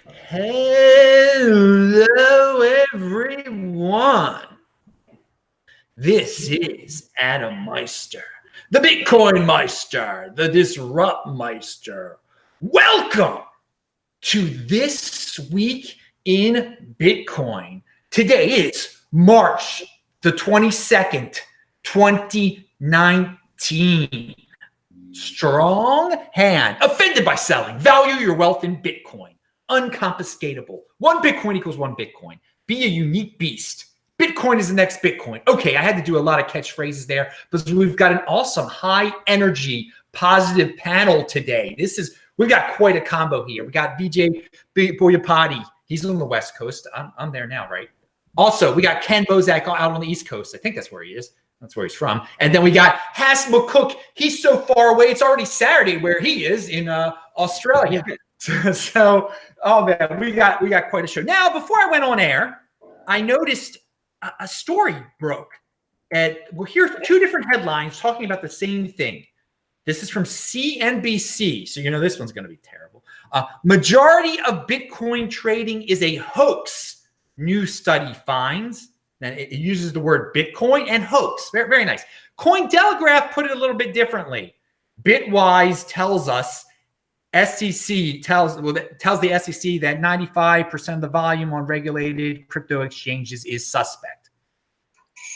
Hello, everyone. This is Adam Meister, the Bitcoin Meister, the Disrupt Meister. Welcome to This Week in Bitcoin. Today is March the 22nd, 2019. Strong hand. Offended by selling. Value your wealth in Bitcoin. Unconfiscatable. One Bitcoin equals one Bitcoin. Be a unique beast. Bitcoin is the next Bitcoin. Okay, I had to do a lot of catchphrases there because we've got an awesome high energy positive panel today. We've got quite a combo here. We got Vijay Boyapati. He's on the West Coast. I'm there now, right? Also, we got Ken Bozak out on the East Coast. I think that's where he is. That's where he's from. And then we got Hass McCook. He's so far away. It's already Saturday where he is in Australia. So, oh man, we got quite a show. Now, before I went on air, I noticed a story broke. And we'll hear two different headlines talking about the same thing. This is from CNBC. So, you know, this one's going to be terrible. Majority of Bitcoin trading is a hoax, new study finds. And it uses the word Bitcoin and hoax. Very, very nice. Cointelegraph put it a little bit differently. Bitwise tells us, tells the SEC that 95% of the volume on regulated crypto exchanges is suspect.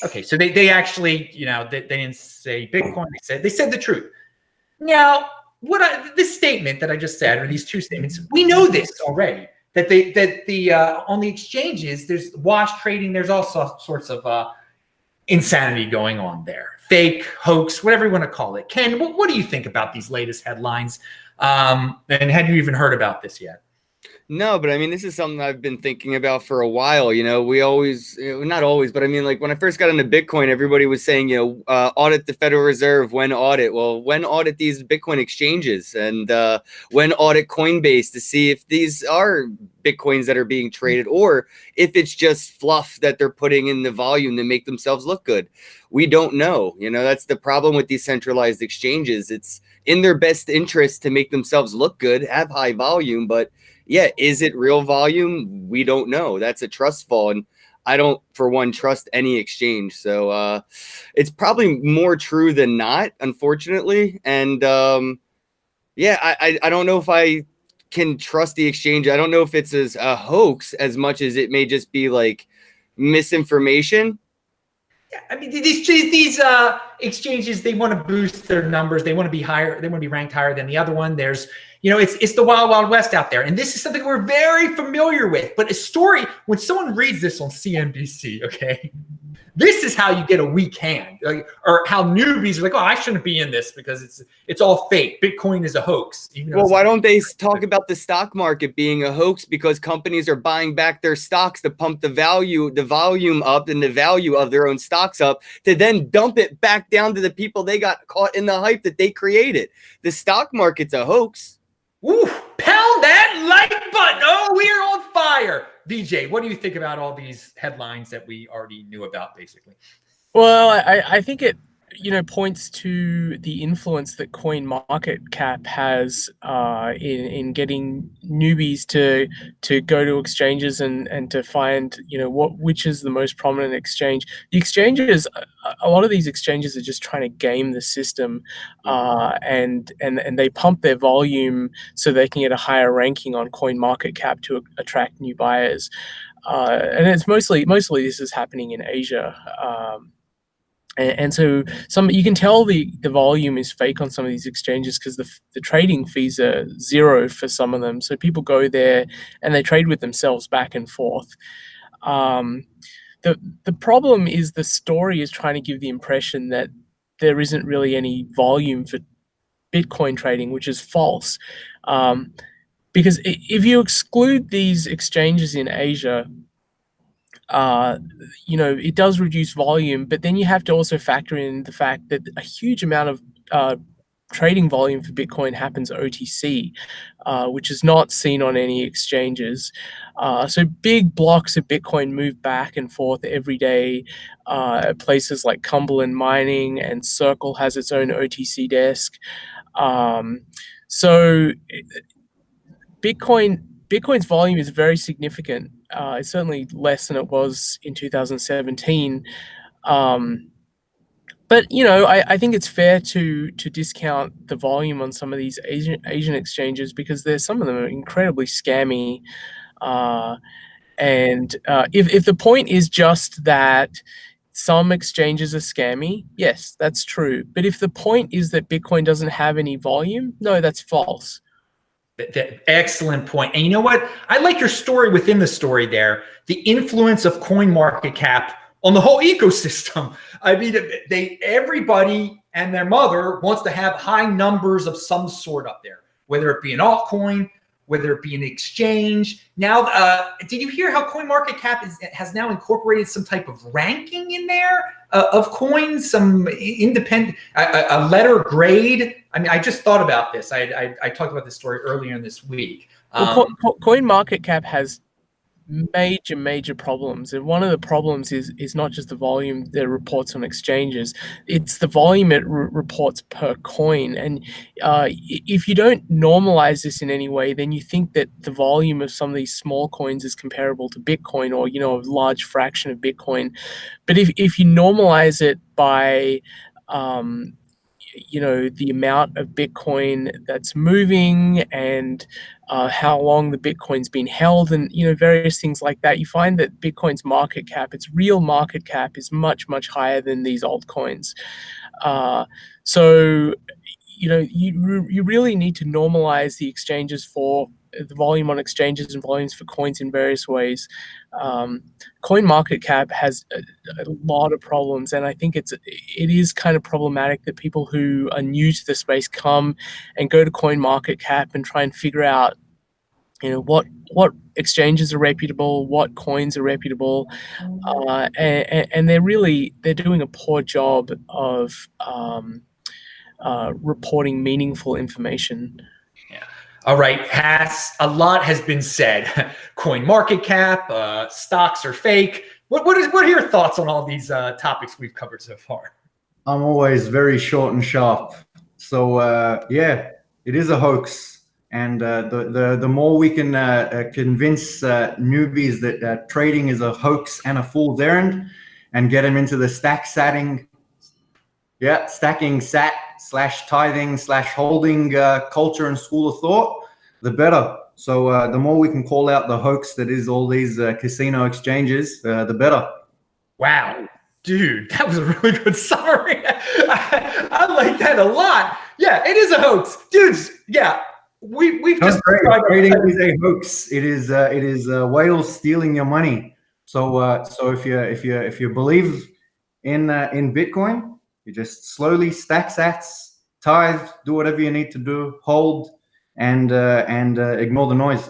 Okay, so they actually, you know, they didn't say Bitcoin. They said the truth. Now, this statement that I just said, or these two statements, we know this already. That on the exchanges, there's wash trading. There's all sorts of insanity going on there. Fake, hoax, whatever you want to call it. Ken, what do you think about these latest headlines? And had you even heard about this yet? No, but I mean, this is something I've been thinking about for a while. You know, we always, not always, but I mean, like when I first got into Bitcoin, everybody was saying, audit the Federal Reserve, when audit. Well, when audit these Bitcoin exchanges, and when audit Coinbase to see if these are Bitcoins that are being traded, or if it's just fluff that they're putting in the volume to make themselves look good. We don't know. You know, that's the problem with these centralized exchanges. It's in their best interest to make themselves look good, have high volume, but yeah, is it real volume? We don't know. That's a trust fall. And I don't, for one, trust any exchange. So it's probably more true than not, unfortunately. And yeah, I don't know if I can trust the exchange. I don't know if it's as a hoax as much as it may just be like misinformation. Yeah, I mean, these exchanges, they want to boost their numbers. They want to be higher. They want to be ranked higher than the other one. There's, you know, it's the wild, wild west out there. And this is something we're very familiar with. But a story, when someone reads this on CNBC, okay, this is how you get a weak hand, or how newbies are like, oh, I shouldn't be in this because it's all fake. Bitcoin is a hoax. Well, why don't they talk about the stock market being a hoax? Because companies are buying back their stocks to pump the volume up and the value of their own stocks up to then dump it back down to the people they got caught in the hype that they created. The stock market's a hoax. Ooh, pound that like button. Oh, we are on fire. VJ, what do you think about all these headlines that we already knew about, basically? Well, I think it, points to the influence that CoinMarketCap has in getting newbies to go to exchanges and to find, which is the most prominent exchange. The exchanges, a lot of these exchanges are just trying to game the system, and they pump their volume so they can get a higher ranking on CoinMarketCap to attract new buyers. And it's mostly this is happening in Asia. And so you can tell the volume is fake on some of these exchanges because the trading fees are zero for some of them. So people go there and they trade with themselves back and forth. The problem is the story is trying to give the impression that there isn't really any volume for Bitcoin trading, which is false. Because if you exclude these exchanges in Asia, it does reduce volume, but then you have to also factor in the fact that a huge amount of trading volume for Bitcoin happens OTC, which is not seen on any exchanges. So big blocks of Bitcoin move back and forth every day. Places like Cumberland Mining and Circle has its own OTC desk. So Bitcoin Bitcoin's volume is very significant. It's certainly less than it was in 2017. But I think it's fair to discount the volume on some of these Asian exchanges because some of them are incredibly scammy. And if the point is just that some exchanges are scammy, yes, that's true. But if the point is that Bitcoin doesn't have any volume, no, that's false. Excellent point. And you know what? I like your story within the story there. The influence of CoinMarketCap on the whole ecosystem. I mean, everybody and their mother wants to have high numbers of some sort up there, whether it be an altcoin, whether it be an exchange. Now, did you hear how CoinMarketCap has now incorporated some type of ranking in there of coins, some independent, a letter grade? I mean, I just thought about this. I talked about this story earlier in this week. Well, CoinMarketCap has major problems, and one of the problems is not just the volume that it reports on exchanges, it's the volume it reports per coin. And if you don't normalize this in any way, then you think that the volume of some of these small coins is comparable to Bitcoin, or a large fraction of Bitcoin. But if you normalize it by the amount of Bitcoin that's moving and how long the Bitcoin's been held, and various things like that, you find that Bitcoin's market cap, its real market cap, is much higher than these altcoins. So you really need to normalize the exchanges for the volume on exchanges and volumes for coins in various ways. CoinMarketCap has a lot of problems, and I think it is kind of problematic that people who are new to the space come and go to CoinMarketCap and try and figure out, what exchanges are reputable, what coins are reputable, and they're doing a poor job of reporting meaningful information. All right, a lot has been said. CoinMarketCap, stocks are fake. What are your thoughts on all these topics we've covered so far? I'm always very short and sharp. So yeah, it is a hoax, and the more we can convince newbies that trading is a hoax and a fool's errand, and get them into the stacking sat/tithing/holding culture and school of thought, the better. So the more we can call out the hoax that is all these casino exchanges, the better. Wow, dude, that was a really good summary. I like that a lot. Yeah, it is a hoax, dudes. Yeah, we've just trading is a hoax. It is whales stealing your money. So if you believe in Bitcoin, you just slowly stack sats, tithe, do whatever you need to do, hold, and ignore the noise.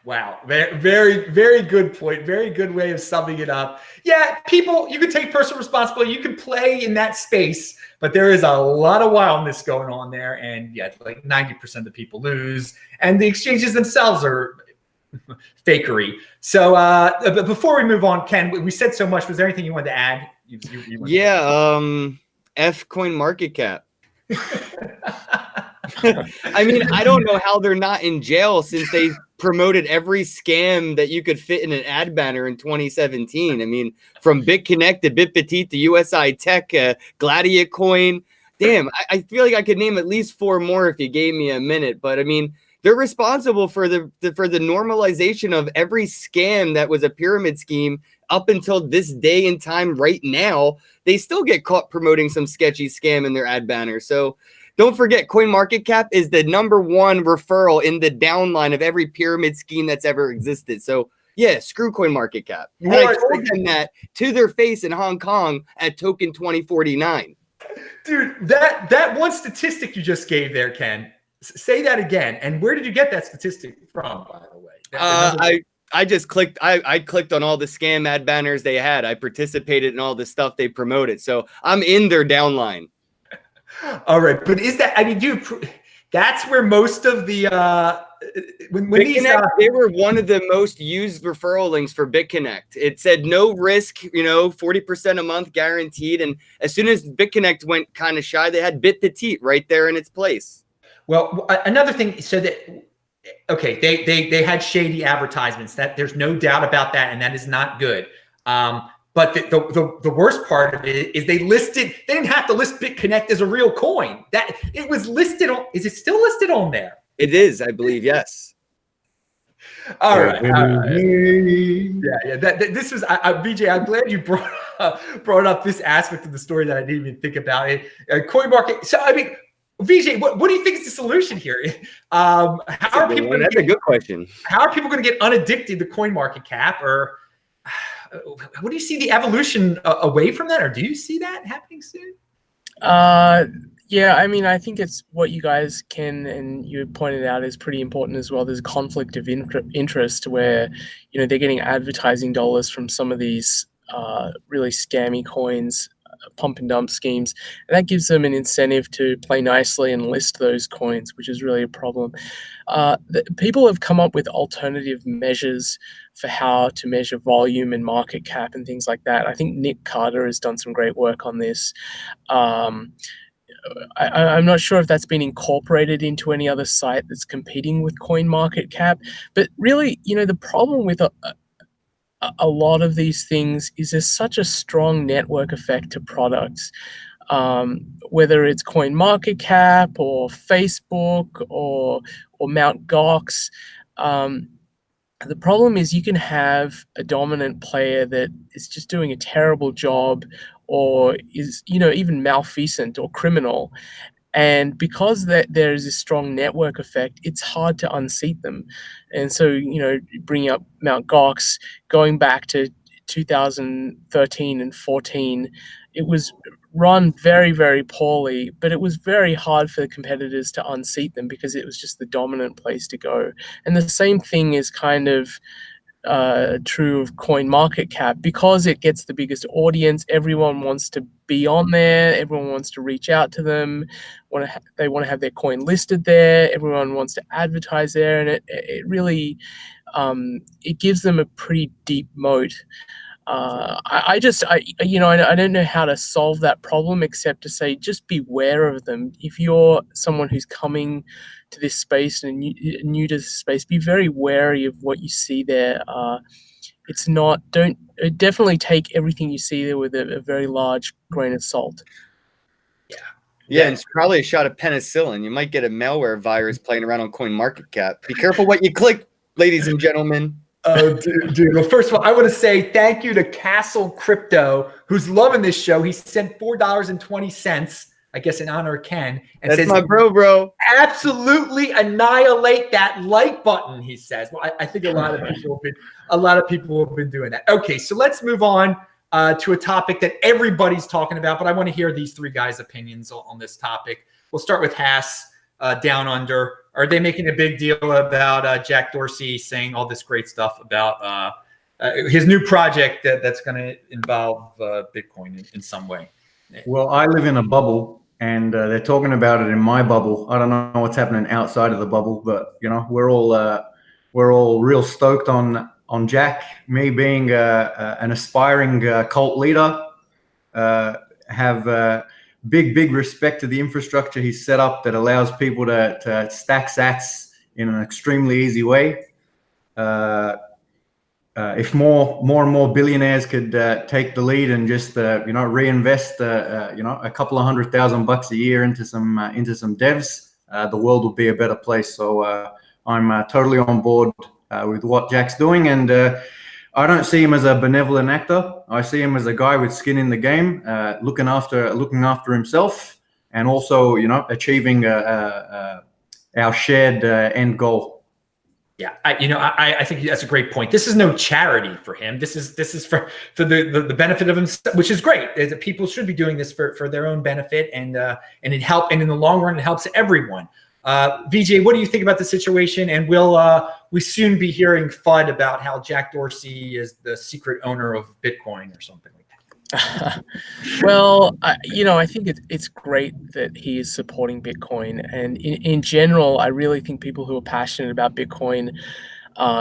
Wow, very, very good point. Very good way of summing it up. Yeah, people, you can take personal responsibility. You can play in that space, but there is a lot of wildness going on there. And yeah, like 90% of the people lose, and the exchanges themselves are fakery. So but before we move on, Ken, we said so much. Was there anything you wanted to add? F CoinMarketCap. I mean, I don't know how they're not in jail since they promoted every scam that you could fit in an ad banner in 2017. I mean, from BitConnect to BitPetite to USI Tech, Gladiacoin. Damn, I feel like I could name at least 4 more if you gave me a minute. But I mean, they're responsible for the normalization of every scam that was a pyramid scheme up until this day and time. Right now, they still get caught promoting some sketchy scam in their ad banner. So don't forget, CoinMarketCap is the #1 referral in the downline of every pyramid scheme that's ever existed. So yeah, screw CoinMarketCap. And I told them that to their face in Hong Kong at Token 2049. Dude, that one statistic you just gave there, Ken, say that again. And where did you get that statistic from, by the way? I just clicked. I clicked on all the scam ad banners they had. I participated in all the stuff they promoted. So I'm in their downline. All right, but is that? I mean, that's where most of the when these they were one of the most used referral links for BitConnect. It said no risk, 40% a month guaranteed. And as soon as BitConnect went kind of shy, they had BitPetite right there in its place. Well, another thing, so that okay, they had shady advertisements. That there's no doubt about that, and that is not good. But the worst part of it is they didn't have to list BitConnect as a real coin. That it was listed on. Is it still listed on there? It is, I believe, yes. All right. Yeah. This was VJ. I'm glad you brought up this aspect of the story that I didn't even think about. CoinMarket. So I mean, VJ, what do you think is the solution here? How are people? That's a good question. How are people going to get unaddicted to CoinMarketCap, or what do you see the evolution away from that, or do you see that happening soon? Yeah, I mean, I think it's what you guys and you pointed out is pretty important as well. There's a conflict of interest where, they're getting advertising dollars from some of these really scammy coins, pump and dump schemes, and that gives them an incentive to play nicely and list those coins, which is really a problem. People have come up with alternative measures for how to measure volume and market cap and things like that. I think Nick Carter has done some great work on this. I'm not sure if that's been incorporated into any other site that's competing with CoinMarketCap, but really, the problem with a lot of these things is there's such a strong network effect to products, whether it's CoinMarketCap or Facebook or Mt. Gox. The problem is you can have a dominant player that is just doing a terrible job or is, even malfeasant or criminal. And because there is a strong network effect, it's hard to unseat them. And so, bringing up Mt. Gox, going back to 2013 and 14, it was run very, very poorly, but it was very hard for the competitors to unseat them because it was just the dominant place to go. And the same thing is kind of true of CoinMarketCap. Because it gets the biggest audience, everyone wants to be on there, everyone wants to reach out to them, they want to have their coin listed there, everyone wants to advertise there, and it really it gives them a pretty deep moat. I don't know how to solve that problem except to say just beware of them. If you're someone who's coming to this space and new to this space, be very wary of what you see there. Definitely take everything you see there with a very large grain of salt. Yeah, and it's probably a shot of penicillin. You might get a malware virus playing around on CoinMarketCap. Be careful what you click, ladies and gentlemen. Oh, dude. Well, first of all, I want to say thank you to Castle Crypto, who's loving this show. He sent $4.20, I guess, in honor of Ken. And That's says, my bro. Absolutely annihilate that like button, he says. Well, I think a lot of people have been doing that. Okay, so let's move on to a topic that everybody's talking about, but I want to hear these three guys' opinions on this topic. We'll start with Haas, Down Under. Are they making a big deal about Jack Dorsey saying all this great stuff about his new project that's going to involve Bitcoin in some way? Well, I live in a bubble, and they're talking about it in my bubble. I don't know what's happening outside of the bubble, but we're all real stoked on Jack. Me being an aspiring cult leader, have big respect to the infrastructure he's set up that allows people to stack sats in an extremely easy way. If more and more billionaires could take the lead and just reinvest a couple of $100,000 a year into some devs, the world will be a better place. So I'm totally on board with what Jack's doing, and I don't see him as a benevolent actor. I see him as a guy with skin in the game, looking after himself, and also achieving our shared end goal. Yeah, I think that's a great point. This is no charity for him. This is for the benefit of himself, which is great. People should be doing this for their own benefit, and it help. And in the long run, it helps everyone. VJ, what do you think about the situation? And will we soon be hearing FUD about how Jack Dorsey is the secret owner of Bitcoin or something like that? Well, I think it's great that he is supporting Bitcoin, and in general, I really think people who are passionate about Bitcoin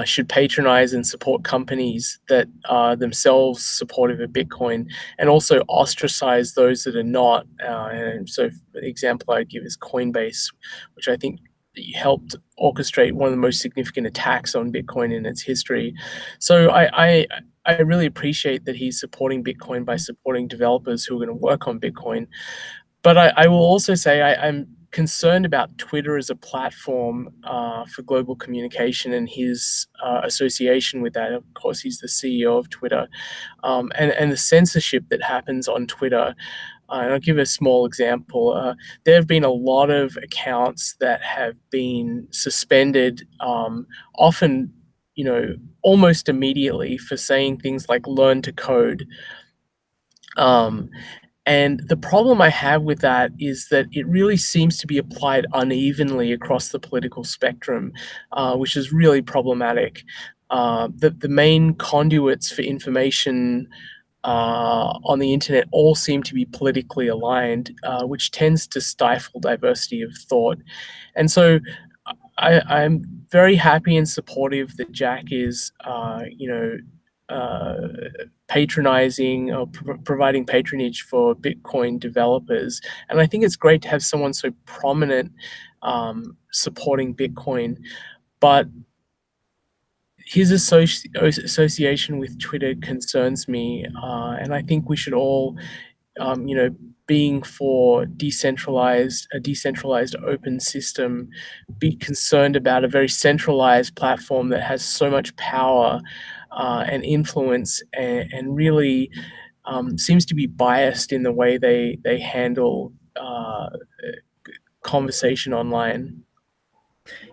should patronize and support companies that are themselves supportive of Bitcoin, and also ostracize those that are not. And so, the example I give is Coinbase, which I think helped orchestrate one of the most significant attacks on Bitcoin in its history. So I really appreciate that he's supporting Bitcoin by supporting developers who are going to work on Bitcoin. But I will also say I'm concerned about Twitter as a platform for global communication and his association with that. Of course, he's the CEO of Twitter, and the censorship that happens on Twitter. And I'll give a small example. There have been a lot of accounts that have been suspended, often, almost immediately, for saying things like "learn to code." And the problem I have with that is that it really seems to be applied unevenly across the political spectrum, which is really problematic. The main conduits for information on the internet all seem to be politically aligned, which tends to stifle diversity of thought. And so I'm very happy and supportive that Jack is, patronizing or providing patronage for Bitcoin developers. And I think it's great to have someone so prominent supporting Bitcoin. But his association with Twitter concerns me. And I think we should all, being for a decentralized open system, be concerned about a very centralized platform that has so much power and influence, and really seems to be biased in the way they handle conversation online.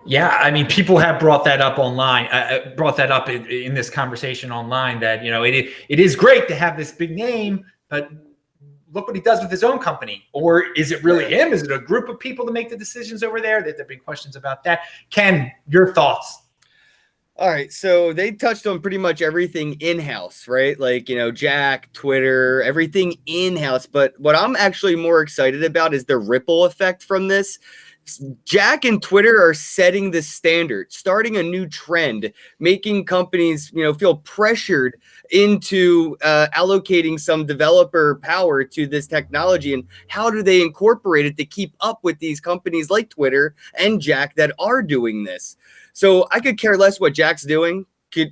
Yeah, I mean, people have brought that up online, brought that up in this conversation online, that, it is great to have this big name, but look what he does with his own company. Or is it really him? Is it a group of people to make the decisions over there? There have been questions about that. Ken, your thoughts? All right, so they touched on pretty much everything in-house, right? Like, Jack, Twitter, everything in-house. But what I'm actually more excited about is the ripple effect from this. Jack and Twitter are setting the standard, starting a new trend, making companies, feel pressured into allocating some developer power to this technology. And how do they incorporate it to keep up with these companies like Twitter and Jack that are doing this? So I could care less what Jack's doing.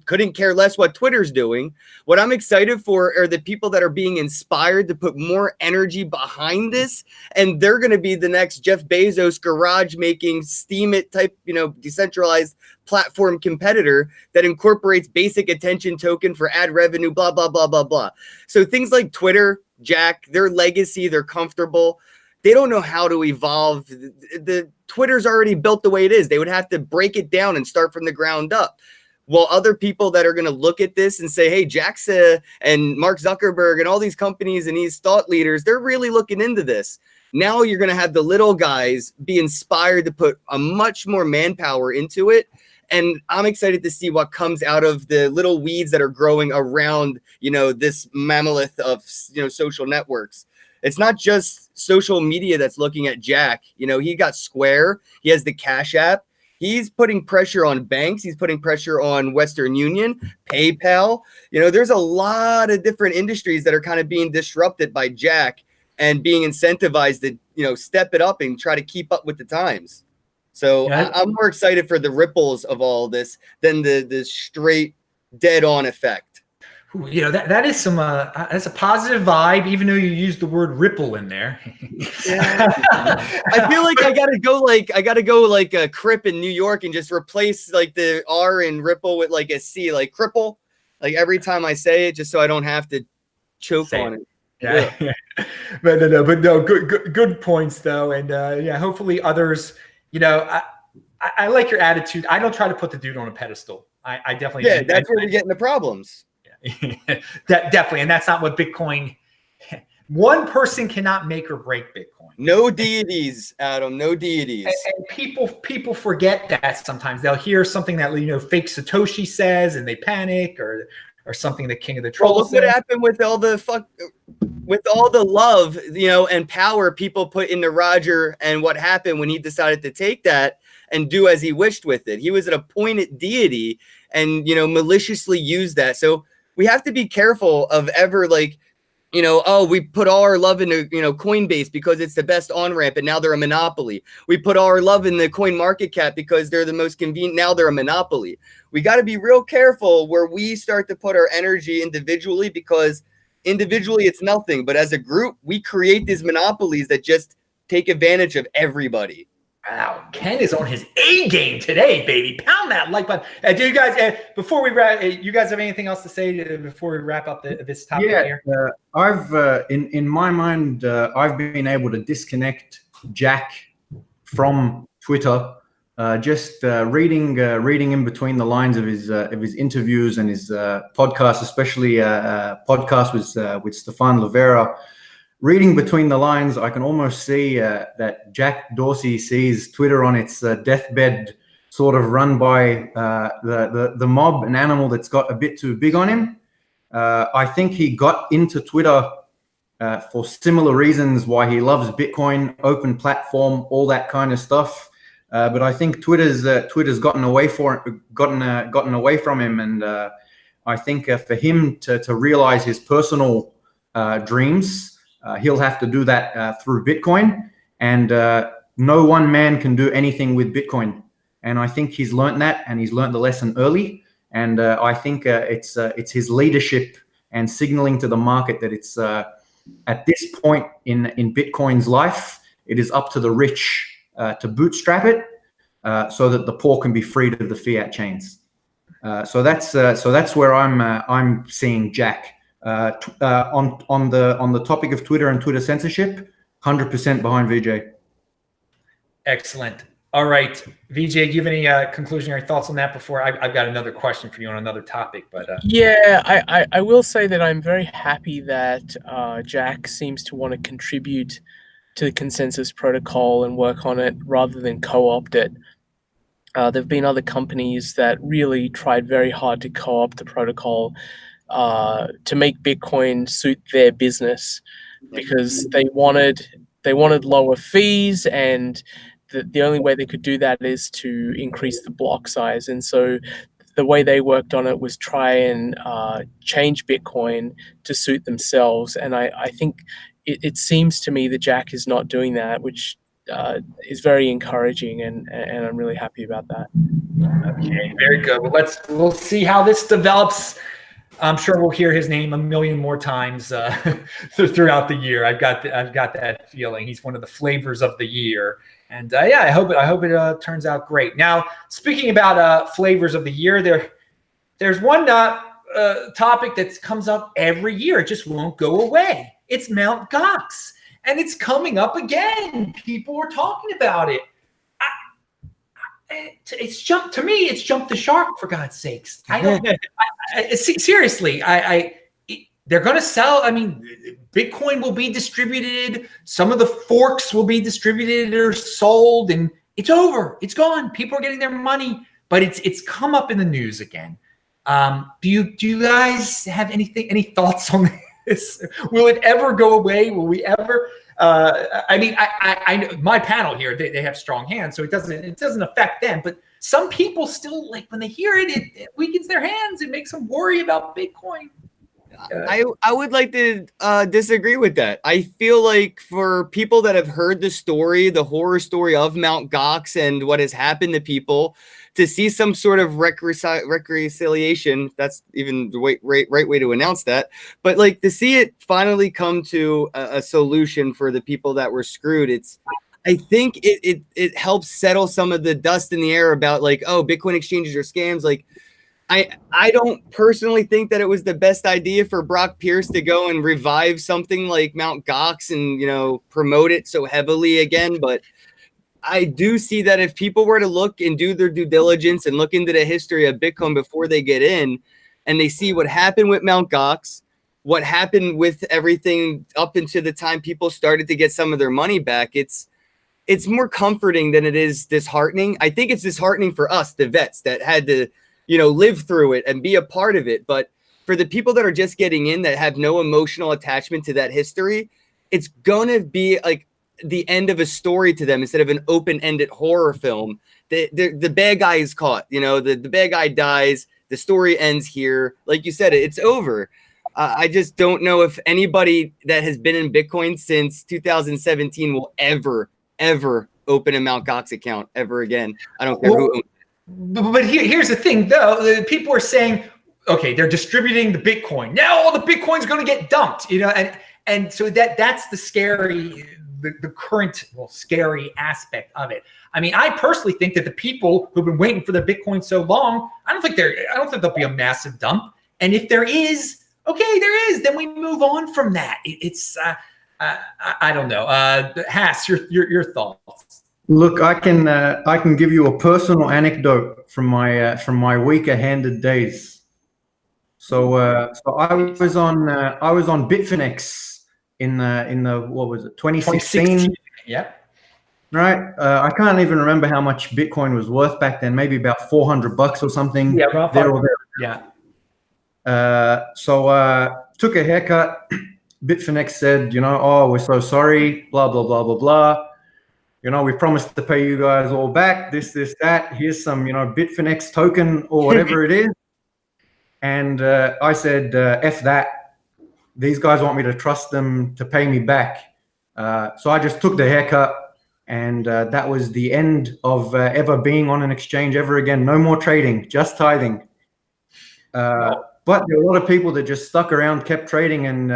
Couldn't care less what Twitter's doing. What I'm excited for are the people that are being inspired to put more energy behind this, and they're going to be the next Jeff Bezos garage making Steemit type, decentralized platform competitor that incorporates basic attention token for ad revenue, blah, blah, blah, blah, blah. So things like Twitter, Jack, their legacy, they're comfortable. They don't know how to evolve. The Twitter's already built the way it is. They would have to break it down and start from the ground up. Well, other people that are going to look at this and say, hey, Jaxa and Mark Zuckerberg and all these companies and these thought leaders, they're really looking into this. Now you're going to have the little guys be inspired to put a much more manpower into it. And I'm excited to see what comes out of the little weeds that are growing around, this mammoth of, social networks. It's not just social media that's looking at Jack. He got Square. He has the Cash App. He's putting pressure on banks. He's putting pressure on Western Union, PayPal. There's a lot of different industries that are kind of being disrupted by Jack and being incentivized to, step it up and try to keep up with the times. So yeah. I'm more excited for the ripples of all this than the straight dead on effect. That is some that's a positive vibe, even though you used the word ripple in there. Yeah. I feel like I gotta go like a Crip in New York and just replace like the R in ripple with like a C, like cripple, like every time I say it, just so I don't have to choke on it. Yeah. but no, good points though, and hopefully others. I like your attitude. I don't try to put the dude on a pedestal. I definitely that's where we get into problems. Definitely, and that's not what Bitcoin. One person cannot make or break Bitcoin. No deities, Adam. No deities. And people forget that sometimes. They'll hear something that fake Satoshi says, and they panic, or something the King of the Trolls. Well, look what happened with all the love, and power people put into Roger, and what happened when he decided to take that and do as he wished with it. He was an appointed deity, and maliciously used that. So we have to be careful of ever oh, we put all our love into, Coinbase because it's the best on-ramp and now they're a monopoly. We put all our love in the coin market cap because they're the most convenient. Now they're a monopoly. We got to be real careful where we start to put our energy individually, because individually it's nothing. But as a group, we create these monopolies that just take advantage of everybody. Wow, Ken is on his A game today, baby. Pound that like button. Do you guys, before we wrap, you guys have anything else to say before we wrap up this topic here? I've in my mind, I've been able to disconnect Jack from Twitter. Just reading in between the lines of his interviews and his podcast, especially podcast with Stefan Livera. Reading between the lines, I can almost see that Jack Dorsey sees Twitter on its deathbed, sort of run by the mob, an animal that's got a bit too big on him. I think he got into Twitter for similar reasons why he loves Bitcoin, open platform, all that kind of stuff. But I think Twitter's gotten away from him, and I think for him to realize his personal dreams. He'll have to do that through Bitcoin, and no one man can do anything with Bitcoin. And I think he's learned that, and he's learned the lesson early. And I think it's his leadership and signaling to the market that it's at this point in Bitcoin's life, it is up to the rich to bootstrap it so that the poor can be freed of the fiat chains. So that's where I'm seeing Jack. On the topic of Twitter and Twitter censorship, 100% behind VJ. Excellent. All right, VJ, do you have any conclusionary thoughts on that before I've got another question for you on another topic? But yeah, I will say that I'm very happy that Jack seems to want to contribute to the consensus protocol and work on it rather than co-opt it. There have been other companies that really tried very hard to co-opt the protocol to make Bitcoin suit their business, because they wanted lower fees, and the only way they could do that is to increase the block size. And so the way they worked on it was try and change Bitcoin to suit themselves. And I think it seems to me that Jack is not doing that, which is very encouraging, and I'm really happy about that. Okay, very good. Well, we'll see how this develops. I'm sure we'll hear his name a million more times throughout the year. I've got that feeling. He's one of the flavors of the year, and yeah, I hope it turns out great. Now, speaking about flavors of the year, there's one topic that comes up every year. It just won't go away. It's Mount Gox, and it's coming up again. People are talking about it. It's jumped the shark, for God's sakes. I don't seriously. They're going to sell. I mean, Bitcoin will be distributed. Some of the forks will be distributed or sold, and it's over. It's gone. People are getting their money, but it's come up in the news again. Do you guys have any thoughts on this? Will it ever go away? Will we ever? I mean, I know my panel here, they have strong hands, so it doesn't affect them. But some people still, like, when they hear it, it weakens their hands. It makes them worry about Bitcoin. I would like to disagree with that. I feel like for people that have heard the horror story of Mount Gox and what has happened to people, to see some sort of reconciliation, that's even the right way to announce that. But like to see it finally come to a solution for the people that were screwed, I think it helps settle some of the dust in the air about like, oh, Bitcoin exchanges are scams. Like, I don't personally think that it was the best idea for Brock Pierce to go and revive something like Mount Gox and, promote it so heavily again. But I do see that if people were to look and do their due diligence and look into the history of Bitcoin before they get in, and they see what happened with Mount Gox, what happened with everything up until the time people started to get some of their money back, it's more comforting than it is disheartening. I think it's disheartening for us, the vets that had to, live through it and be a part of it. But for the people that are just getting in, that have no emotional attachment to that history, it's going to be like the end of a story to them instead of an open-ended horror film. The bad guy is caught, the bad guy dies. The story ends here. Like you said, it's over. I just don't know if anybody that has been in Bitcoin since 2017 will ever open a Mt. Gox account ever again. I don't care who. But here's the thing, though. People are saying, okay, they're distributing the Bitcoin. Now all the Bitcoin's going to get dumped, and so that's the scary, the current, scary aspect of it. I mean, I personally think that the people who've been waiting for their Bitcoin so long, I don't think there'll be a massive dump. And if there is, okay, there is, then we move on from that. I don't know. Haas, your thoughts. Look, I can give you a personal anecdote from my weaker handed days. So I was on Bitfinex in the what was it, 2016? Yeah. Right. I can't even remember how much Bitcoin was worth back then. Maybe about $400 or something. Yeah, there or there. Yeah. So took a haircut. Bitfinex said, oh, we're so sorry, blah, blah, blah, blah, blah. We promised to pay you guys all back, this, that. Here's some, Bitfinex token or whatever it is. And I said, F that. These guys want me to trust them to pay me back. So I just took the haircut. And that was the end of ever being on an exchange ever again. No more trading, just tithing. But there were a lot of people that just stuck around, kept trading, and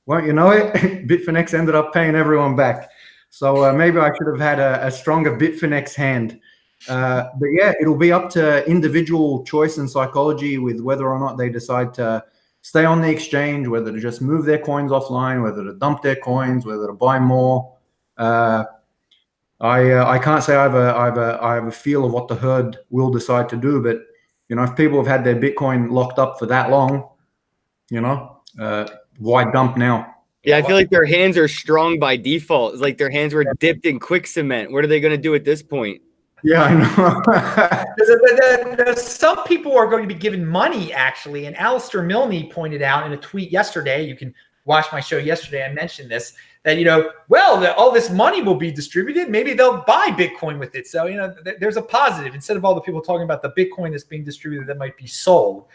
won't you know it, Bitfinex ended up paying everyone back. So maybe I should have had a stronger Bitfinex hand. But yeah, it'll be up to individual choice and psychology with whether or not they decide to stay on the exchange, whether to just move their coins offline, whether to dump their coins, whether to buy more. I can't say I have a feel of what the herd will decide to do, but if people have had their Bitcoin locked up for that long, why dump now? Yeah, I feel like their hands are strong by default. It's like their hands were dipped in quick cement. What are they going to do at this point? Yeah, I know. Some people are going to be given money, actually. And Alistair Milne pointed out in a tweet yesterday, you can watch my show yesterday, I mentioned this, that, all this money will be distributed. Maybe they'll buy Bitcoin with it. So, there's a positive. Instead of all the people talking about the Bitcoin that's being distributed that might be sold.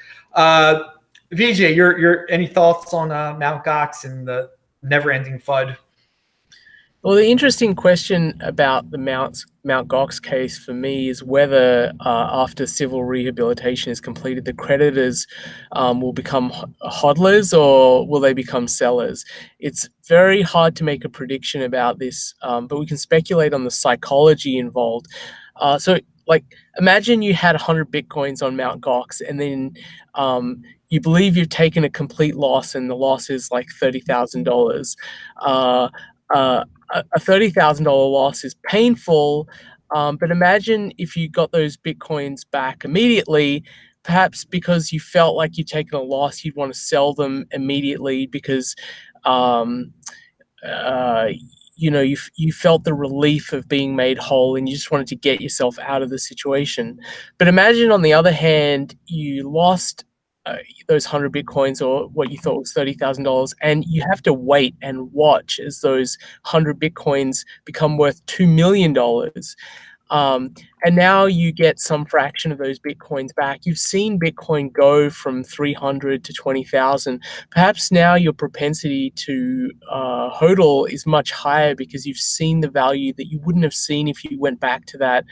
Vijay, your any thoughts on Mt. Gox and the never-ending FUD? Well, the interesting question about the Mt. Gox case for me is whether after civil rehabilitation is completed, the creditors will become hodlers or will they become sellers. It's very hard to make a prediction about this, but we can speculate on the psychology involved. So imagine you had 100 Bitcoins on Mt. Gox and then you believe you've taken a complete loss and the loss is like $30,000. A $30,000 loss is painful, but imagine if you got those Bitcoins back immediately, perhaps because you felt like you'd taken a loss, you'd want to sell them immediately because you felt the relief of being made whole and you just wanted to get yourself out of the situation. But imagine on the other hand, you lost those 100 Bitcoins or what you thought was $30,000 and you have to wait and watch as those 100 Bitcoins become worth $2 million. And now you get some fraction of those Bitcoins back. You've seen Bitcoin go from 300 to 20,000. Perhaps now your propensity to hodl is much higher because you've seen the value that you wouldn't have seen if you went back to that,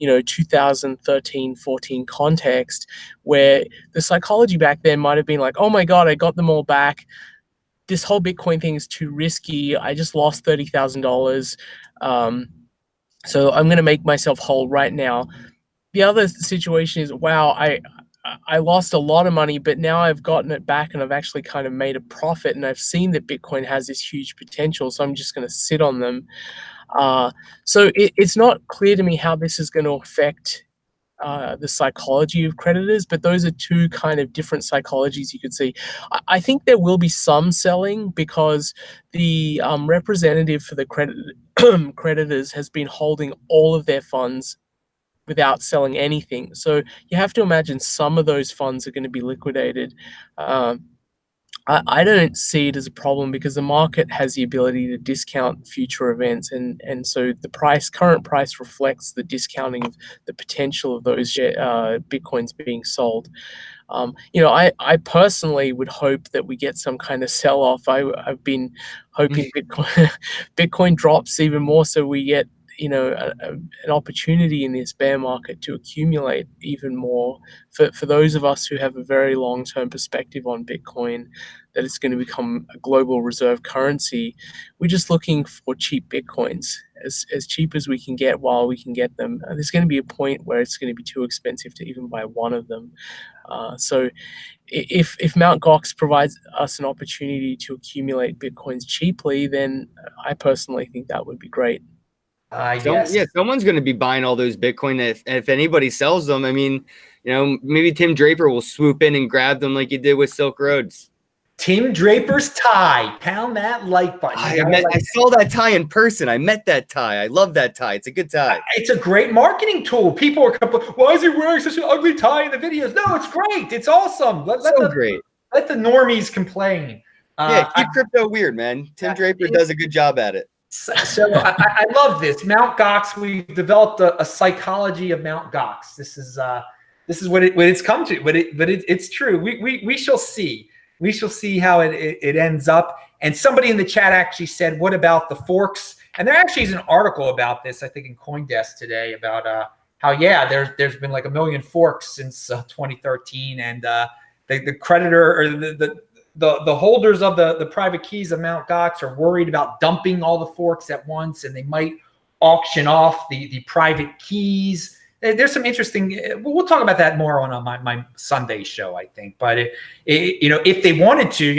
2013, 14 context where the psychology back then might have been like, oh my God, I got them all back. This whole Bitcoin thing is too risky. I just lost $30,000. So I'm going to make myself whole right now. The other situation is, wow, I lost a lot of money, but now I've gotten it back and I've actually kind of made a profit and I've seen that Bitcoin has this huge potential. So I'm just going to sit on them. So it's not clear to me how this is going to affect the psychology of creditors, but those are two kind of different psychologies you could see. I think there will be some selling because the representative for the creditors has been holding all of their funds without selling anything. So you have to imagine some of those funds are going to be liquidated. I don't see it as a problem because the market has the ability to discount future events, and so the current price reflects the discounting of the potential of those Bitcoins being sold. I personally would hope that we get some kind of sell-off. I've been hoping Bitcoin drops even more, so we get an opportunity in this bear market to accumulate even more. For those of us who have a very long-term perspective on Bitcoin, that it's going to become a global reserve currency, we're just looking for cheap Bitcoins, as cheap as we can get while we can get them. There's going to be a point where it's going to be too expensive to even buy one of them. So if Mt. Gox provides us an opportunity to accumulate Bitcoins cheaply, then I personally think that would be great. Yes. Yeah, someone's going to be buying all those Bitcoin. If anybody sells them, I mean, maybe Tim Draper will swoop in and grab them like he did with Silk Roads. Tim Draper's tie. Pound that like button. I saw that tie in person. I met that tie. I love that tie. It's a good tie. It's a great marketing tool. People are why is he wearing such an ugly tie in the videos? No, it's great. It's awesome. Great. Let the normies complain. Keep crypto weird, man. Tim Draper does a good job at it. So I love this. Mt. Gox, we've developed a psychology of Mt. Gox. This is what it's come to, but it's true. We shall see. We shall see how it ends up. And somebody in the chat actually said, what about the forks? And there actually is an article about this, I think, in CoinDesk today about how, there's been like 1 million forks since 2013. And the creditor or the holders of the private keys of Mt. Gox are worried about dumping all the forks at once, and they might auction off the private keys. There's some interesting. We'll talk about that more on my Sunday show, I think. But if they wanted to,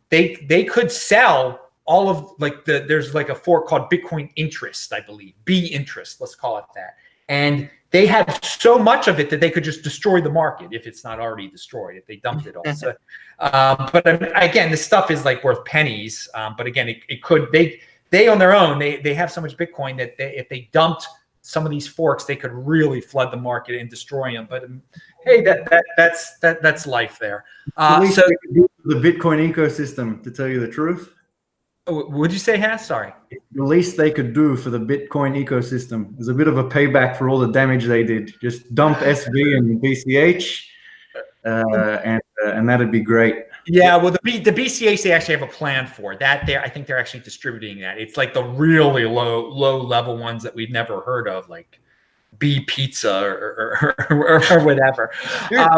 they could sell all of there's like a fork called Bitcoin Interest, I believe, B Interest, let's call it that, and they have so much of it that they could just destroy the market if it's not already destroyed, if they dumped it all. So, but again, this stuff is like worth pennies. But again, it could, they on their own, they have so much Bitcoin that if they dumped some of these forks, they could really flood the market and destroy them. But hey, that's life there. So the Bitcoin ecosystem, to tell you the truth. Would you say, Hass? Sorry. The least they could do for the Bitcoin ecosystem is a bit of a payback for all the damage they did. Just dump SV and BCH, and that'd be great. Yeah, well, the BCH, they actually have a plan for that. I think they're actually distributing that. It's like the really low level ones that we've never heard of, like B Pizza or whatever.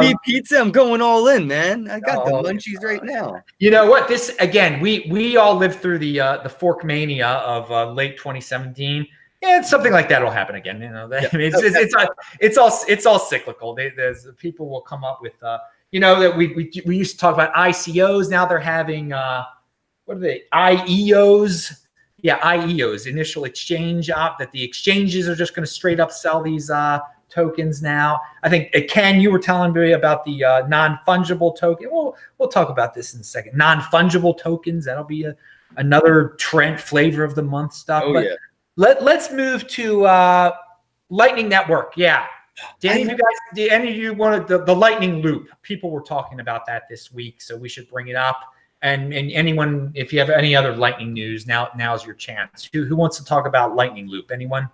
B Pizza, I'm going all in, man. I got the munchies right now. You know what? This again, we all lived through the fork mania of late 2017. Yeah, something like that will happen again. I mean, it's all cyclical. There's people will come up with that we used to talk about ICOs. Now they're having what are they? IEOs. Yeah, IEOs, initial exchange op, that the exchanges are just going to straight up sell these tokens now. I think, Ken, you were telling me about the non-fungible token. We'll talk about this in a second. Non-fungible tokens, that'll be another trend, flavor of the month stuff. Oh, but yeah. Let's move to Lightning Network. Yeah. Did any of you wanted the Lightning Loop? People were talking about that this week, so we should bring it up. And anyone, if you have any other Lightning news, now's your chance. Who wants to talk about Lightning Loop? Anyone?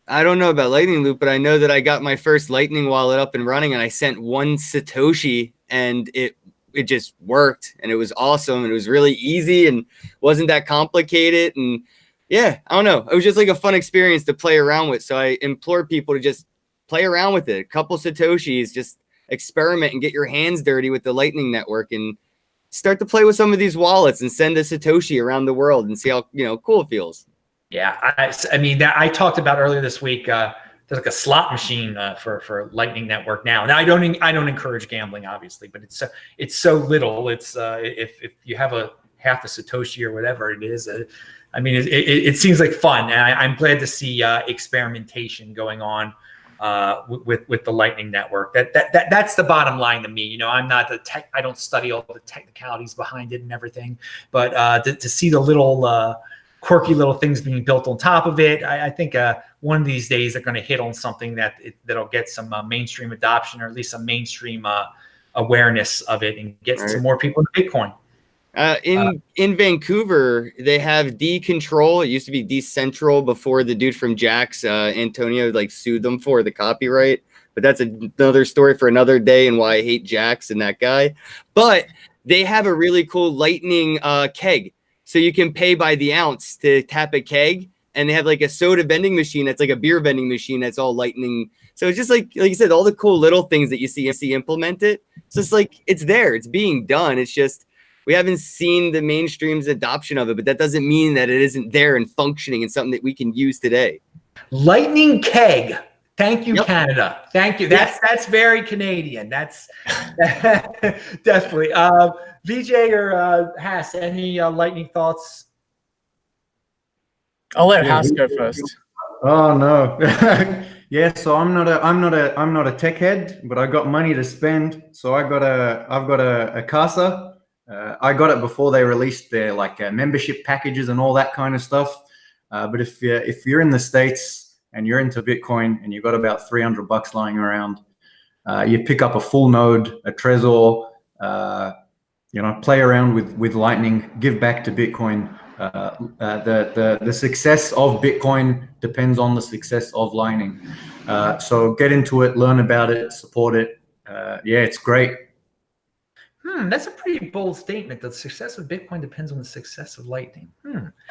I don't know about Lightning Loop, but I know that I got my first Lightning wallet up and running, and I sent 1 Satoshi, and it just worked, and it was awesome, and it was really easy and wasn't that complicated. And yeah, I don't know. It was just like a fun experience to play around with. So I implore people to just play around with it. A couple Satoshis, just experiment and get your hands dirty with the Lightning Network and start to play with some of these wallets and send a Satoshi around the world and see how cool it feels. Yeah, I mean, I talked about earlier this week. There's like a slot machine for Lightning Network now. Now I don't encourage gambling, obviously, but it's so little. It's if you have half a Satoshi or whatever it is, I mean, it seems like fun, and I'm glad to see experimentation going on with the Lightning Network. That's the bottom line to me. I'm not I don't study all the technicalities behind it and everything, but to see the little quirky little things being built on top of it, I think one of these days they're going to hit on something that'll get some mainstream adoption, or at least some mainstream awareness of it, and get some more people into Bitcoin. In Vancouver, they have Decontrol. It used to be Decentral before the dude from Jax, Antonio, sued them for the copyright. but that's another story for another day and why I hate Jax and that guy. But they have a really cool Lightning keg. So you can pay by the ounce to tap a keg, and they have like a soda vending machine that's like a beer vending machine that's all Lightning. So it's just like you said, all the cool little things that you see implemented. It's just like it's there, it's being done. It's just we haven't seen the mainstream's adoption of it, but that doesn't mean that it isn't there and functioning and something that we can use today. Lightning keg. Thank you, Yep. Canada. Thank you. That's very Canadian. That's definitely. VJ or Haas, any lightning thoughts? I'll let Yeah, Haas go first. Oh no. Yeah, so I'm not a tech head, but I got money to spend. So I've got a Casa. I got it before they released their like membership packages and all that kind of stuff. But if you're in the States and you're into Bitcoin and you've got about $300 lying around, you pick up a full node, a Trezor, play around with Lightning, give back to Bitcoin. The success of Bitcoin depends on the success of Lightning. So get into it, learn about it, support it. Yeah, it's great. That's a pretty bold statement. The success of Bitcoin depends on the success of Lightning.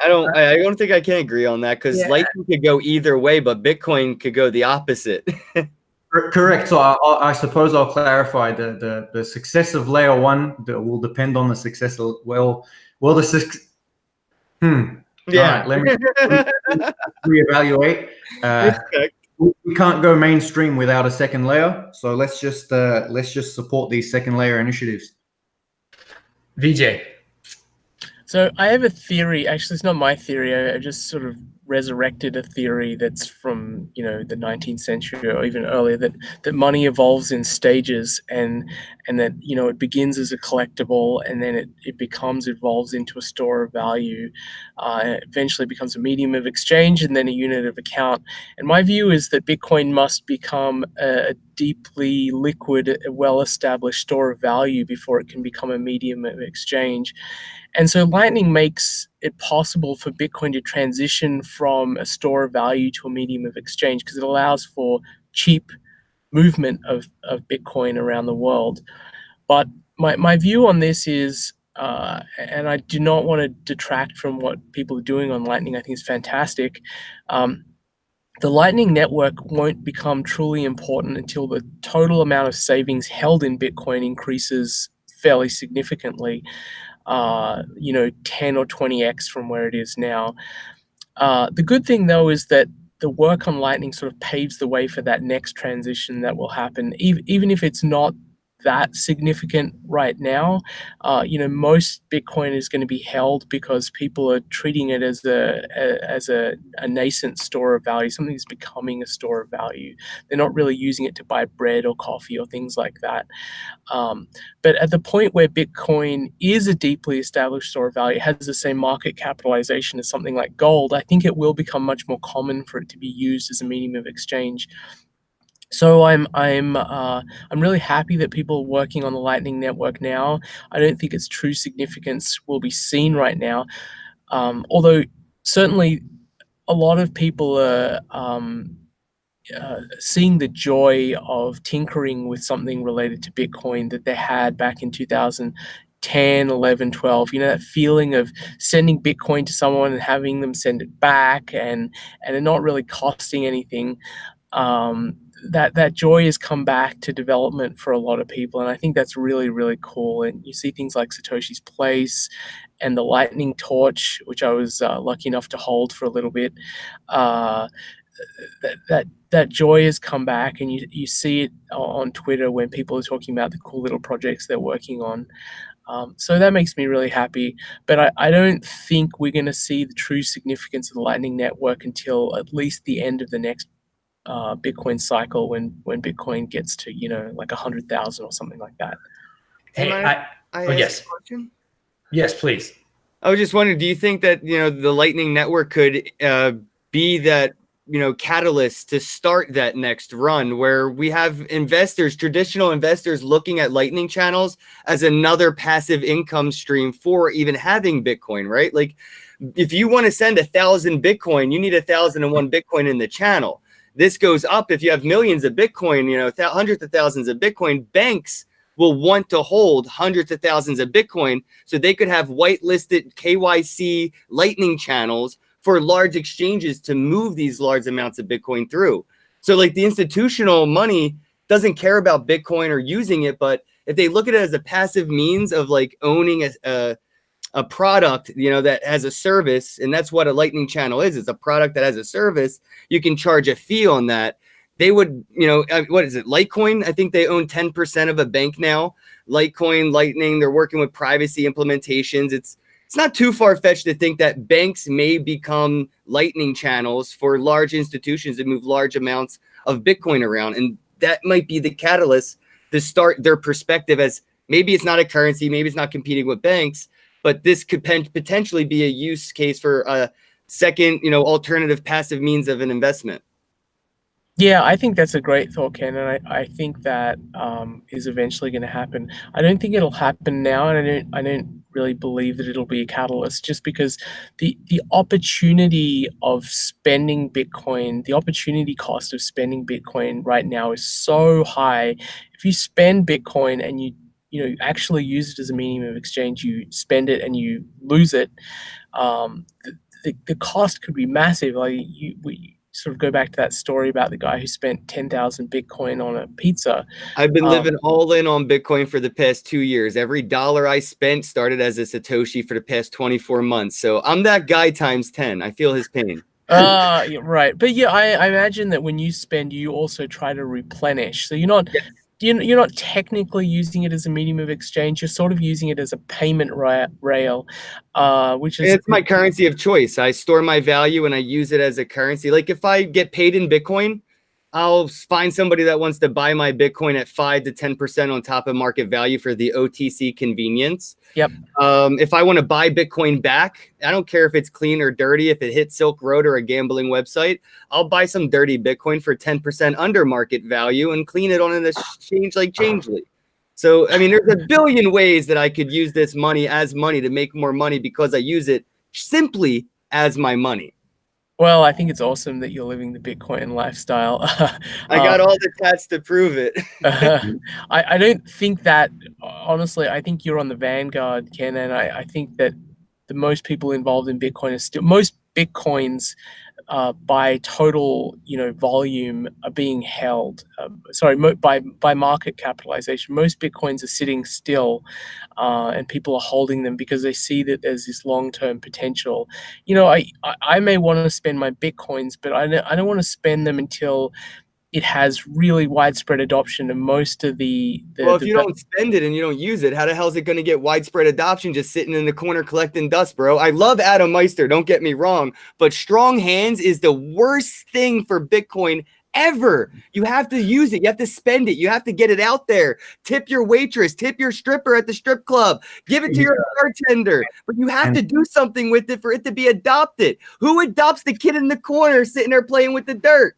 I don't think I can agree on that, because Yeah. Lightning could go either way, but Bitcoin could go the opposite. Correct. So I suppose I'll clarify the success of layer one will depend on the success of the success. Yeah. All right, let me reevaluate. We can't go mainstream without a second layer, so let's just support these second layer initiatives. VJ. So I have a theory. Actually, it's not my theory. I just sort of resurrected a theory that's from the 19th century or even earlier, that money evolves in stages, and that it begins as a collectible, and then it evolves into a store of value, and eventually becomes a medium of exchange, and then a unit of account. And my view is that Bitcoin must become a deeply liquid, well-established store of value before it can become a medium of exchange. And so Lightning makes it possible for Bitcoin to transition from a store of value to a medium of exchange, because it allows for cheap movement of Bitcoin around the world. But my view on this is, and I do not want to detract from what people are doing on Lightning. I think it's fantastic. The Lightning Network won't become truly important until the total amount of savings held in Bitcoin increases fairly significantly. 10 or 20x from where it is now. The good thing, though, is that the work on Lightning sort of paves the way for that next transition that will happen, even if it's not that significant right now. Most Bitcoin is going to be held because people are treating it as a nascent store of value, something that's becoming a store of value. They're not really using it to buy bread or coffee or things like that. But at the point where Bitcoin is a deeply established store of value, it has the same market capitalization as something like gold, I think it will become much more common for it to be used as a medium of exchange. So I'm really happy that people are working on the Lightning Network now. I don't think its true significance will be seen right now, although certainly a lot of people are seeing the joy of tinkering with something related to Bitcoin that they had back in 2010, 11, 12. That feeling of sending Bitcoin to someone and having them send it back, and it not really costing anything. That joy has come back to development for a lot of people, and I think that's really, really cool. And you see things like Satoshi's Place and the Lightning Torch, which I was lucky enough to hold for a little bit. That joy has come back, and you see it on Twitter when people are talking about the cool little projects they're working on. So that makes me really happy. But I don't think we're going to see the true significance of the Lightning Network until at least the end of the next Bitcoin cycle, when Bitcoin gets to like 100,000 or something like that. Hey, yes. Question? Yes, please. I was just wondering, do you think that the Lightning Network could be that catalyst to start that next run, where we have traditional investors looking at Lightning channels as another passive income stream for even having Bitcoin, right? Like, if you want to send 1,000 Bitcoin, you need 1,001 Bitcoin in the channel. this goes up. If you have millions of Bitcoin, you know, hundreds of thousands of Bitcoin, banks will want to hold hundreds of thousands of Bitcoin so they could have whitelisted KYC Lightning channels for large exchanges to move these large amounts of Bitcoin through. So like the institutional money doesn't care about Bitcoin or using it, but if they look at it as a passive means of like owning a product, you know, that has a service, and that's what a Lightning channel is. It's a product that has a service. You can charge a fee on that. They would, you know, what is it? Litecoin, I think they own 10% of a bank now. Litecoin, Lightning, they're working with privacy implementations. It's not too far-fetched to think that banks may become Lightning channels for large institutions that move large amounts of Bitcoin around. And that might be the catalyst to start their perspective as maybe it's not a currency, maybe it's not competing with banks, but this could potentially be a use case for a second, you know, alternative passive means of an investment. Yeah, I think that's a great thought, Ken, and I think that is eventually going to happen. I don't think it'll happen now, and I don't really believe that it'll be a catalyst, just because the opportunity of spending Bitcoin, the opportunity cost of spending Bitcoin right now is so high. If you spend Bitcoin and you know actually use it as a medium of exchange, you spend it and you lose it. The cost could be massive. Like we sort of go back to that story about the guy who spent 10,000 Bitcoin on a pizza. I've been living all in on Bitcoin for the past 2 years. Every dollar I spent started as a Satoshi for the past 24 months. So I'm that guy times 10. I feel his pain. Yeah, right. But yeah, I imagine that when you spend, you also try to replenish. So you're not you're not technically using it as a medium of exchange. You're sort of using it as a payment rail, which is it's my currency of choice. I store my value and I use it as a currency. Like if I get paid in Bitcoin, I'll find somebody that wants to buy my Bitcoin at 5 to 10% on top of market value for the OTC convenience. Yep. If I want to buy Bitcoin back, I don't care if it's clean or dirty. If it hits Silk Road or a gambling website, I'll buy some dirty Bitcoin for 10% under market value and clean it on an exchange like Changely. So, I mean, there's a billion ways that I could use this money as money to make more money because I use it simply as my money. Well, I think it's awesome that you're living the Bitcoin lifestyle. I got all the stats to prove it. I don't think that, honestly, I think you're on the vanguard, Ken, and I think that the most people involved in Bitcoin are still, most Bitcoins by total, you know, volume are being held. By market capitalization, most Bitcoins are sitting still, and people are holding them because they see that there's this long-term potential. You know, I may want to spend my Bitcoins, but I don't want to spend them until it has really widespread adoption, and most of well, if you don't spend it and you don't use it, how the hell is it going to get widespread adoption just sitting in the corner collecting dust, bro? I love Adam Meister, don't get me wrong, but strong hands is the worst thing for Bitcoin ever. You have to use it. You have to spend it. You have to get it out there. Tip your waitress, tip your stripper at the strip club, give it to your bartender, but you have to do something with it for it to be adopted. Who adopts the kid in the corner sitting there playing with the dirt?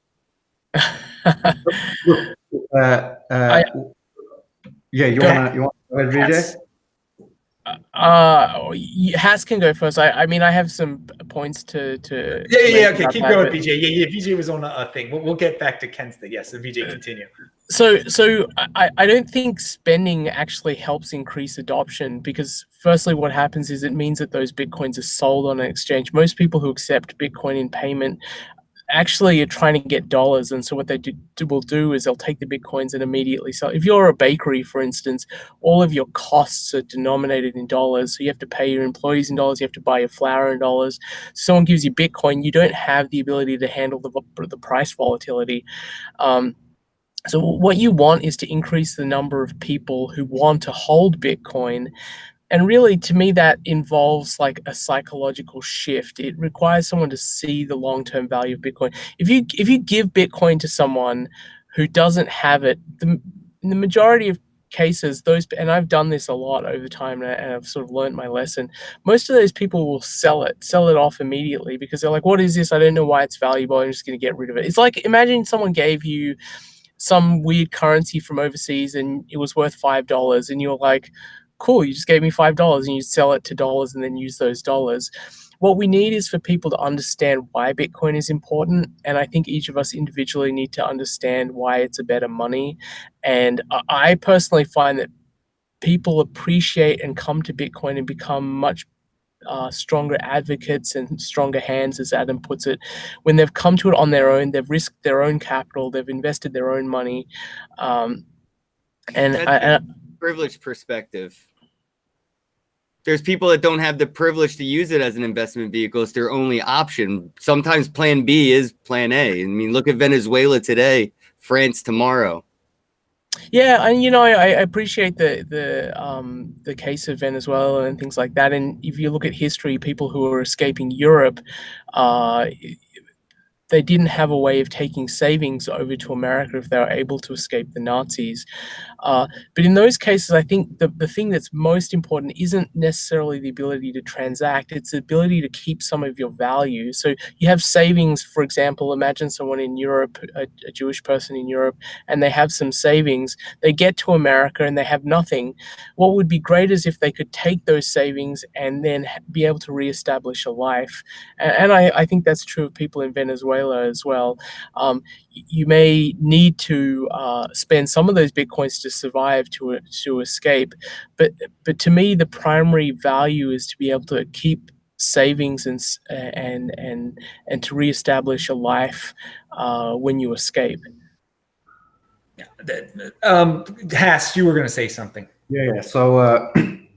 Yeah, you want to go ahead, VJ? Has can go first. I mean, I have some points to okay, keep going, VJ. Yeah, VJ was on a thing. We'll get back to Ken's thing. Yes, so VJ, continue. So I don't think spending actually helps increase adoption, because firstly, what happens is it means that those Bitcoins are sold on an exchange. Most people who accept Bitcoin in payment actually are trying to get dollars, and so what they will do is they'll take the Bitcoins and immediately sell. If you're a bakery, for instance, all of your costs are denominated in dollars, so you have to pay your employees in dollars, you have to buy your flour in dollars. Someone gives you Bitcoin, you don't have the ability to handle the price volatility. So what you want is to increase the number of people who want to hold Bitcoin. And really, to me, that involves like a psychological shift. It requires someone to see the long-term value of Bitcoin. If you give Bitcoin to someone who doesn't have it, in the majority of cases, and I've done this a lot over time, and I've sort of learned my lesson. Most of those people will sell it off immediately, because they're like, "What is this? I don't know why it's valuable. I'm just going to get rid of it." It's like, imagine someone gave you some weird currency from overseas and it was worth $5, and you're like, cool, you just gave me $5, and you sell it to dollars and then use those dollars. what we need is for people to understand why Bitcoin is important. And I think each of us individually need to understand why it's a better money. And I personally find that people appreciate and come to Bitcoin and become much stronger advocates and stronger hands, as Adam puts it, when they've come to it on their own. They've risked their own capital, they've invested their own money. And That's a privileged perspective. There's people that don't have the privilege to use it as an investment vehicle. It's their only option. Sometimes plan B is plan A. I mean, look at Venezuela today, France tomorrow. Yeah, and I appreciate the case of Venezuela and things like that. And if you look at history, people who are escaping Europe, they didn't have a way of taking savings over to America if they were able to escape the Nazis. But in those cases, I think the thing that's most important isn't necessarily the ability to transact, it's the ability to keep some of your value. So you have savings, for example, imagine someone in Europe, a Jewish person in Europe, and they have some savings. They get to America and they have nothing. What would be great is if they could take those savings and then be able to reestablish a life. And I think that's true of people in Venezuela as well. You may need to spend some of those Bitcoins to survive, to escape. But to me, the primary value is to be able to keep savings and to reestablish a life when you escape. Haas, you were going to say something. Yeah. So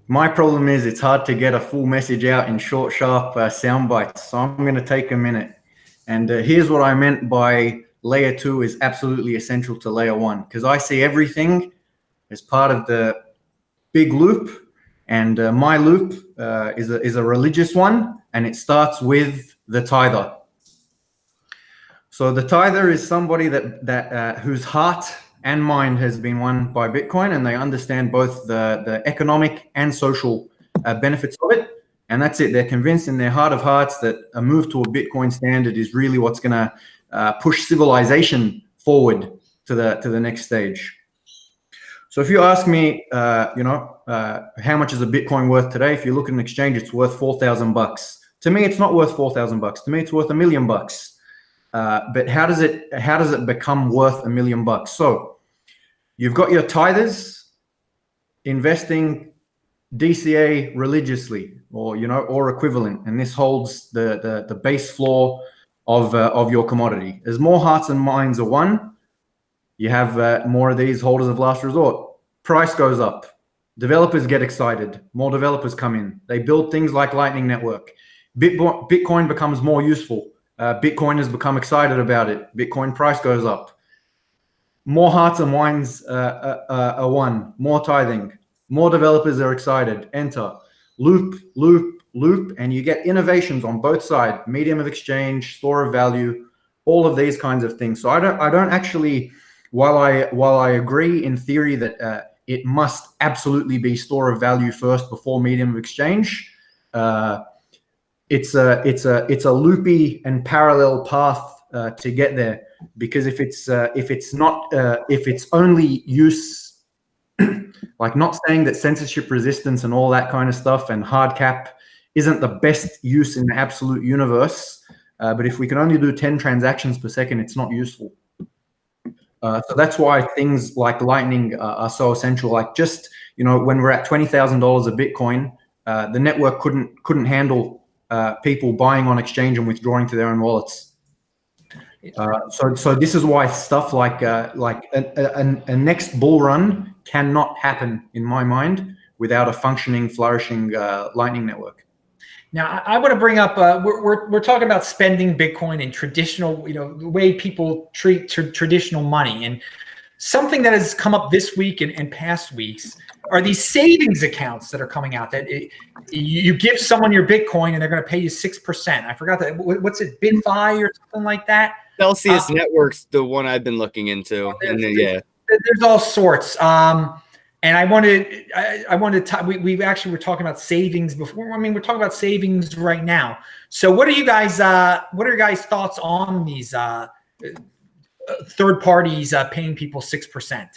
my problem is it's hard to get a full message out in short, sharp sound bites. So I'm going to take a minute. And here's what I meant by layer 2 is absolutely essential to layer 1, because I see everything as part of the big loop. And my loop is a religious one, and it starts with the tither. So the tither is somebody that whose heart and mind has been won by Bitcoin, and they understand both the economic and social benefits of it. And that's it. They're convinced in their heart of hearts that a move to a Bitcoin standard is really what's going to push civilization forward to the next stage. So if you ask me, how much is a Bitcoin worth today? If you look at an exchange, it's worth $4,000. To me, it's not worth $4,000. To me, it's worth $1 million. But how does it become worth $1 million? So you've got your tithers investing DCA religiously, or equivalent, and this holds the base floor of your commodity. As more hearts and minds are won, you have more of these holders of last resort. Price goes up. Developers get excited. More developers come in. They build things like Lightning Network. Bitcoin becomes more useful. Bitcoiners become excited about it. Bitcoin price goes up. More hearts and minds are won. More tithing. More developers are excited. Enter. Loop, loop, loop, and you get innovations on both sides: medium of exchange, store of value, all of these kinds of things. So I don't actually, while I agree in theory that it must absolutely be store of value first before medium of exchange, it's a loopy and parallel path to get there. Because if it's only use, like, not saying that censorship resistance and all that kind of stuff and hard cap isn't the best use in the absolute universe, but if we can only do 10 transactions per second, it's not useful. So that's why things like Lightning are so essential. Like, just, when we're at $20,000 of Bitcoin, the network couldn't handle people buying on exchange and withdrawing to their own wallets. So this is why stuff like a next bull run cannot happen, in my mind, without a functioning, flourishing Lightning Network. Now, I want to bring up, we're talking about spending Bitcoin in traditional, the way people treat traditional money. And something that has come up this week and past weeks are these savings accounts that are coming out that you give someone your Bitcoin and they're going to pay you 6%. I forgot that. What's it, BitFi or something like that? Celsius Network's the one I've been looking into. There's all sorts. And I wanted to we actually were talking about savings before. I mean, we're talking about savings right now. So what are you guys what are your guys' thoughts on these third parties paying people 6%?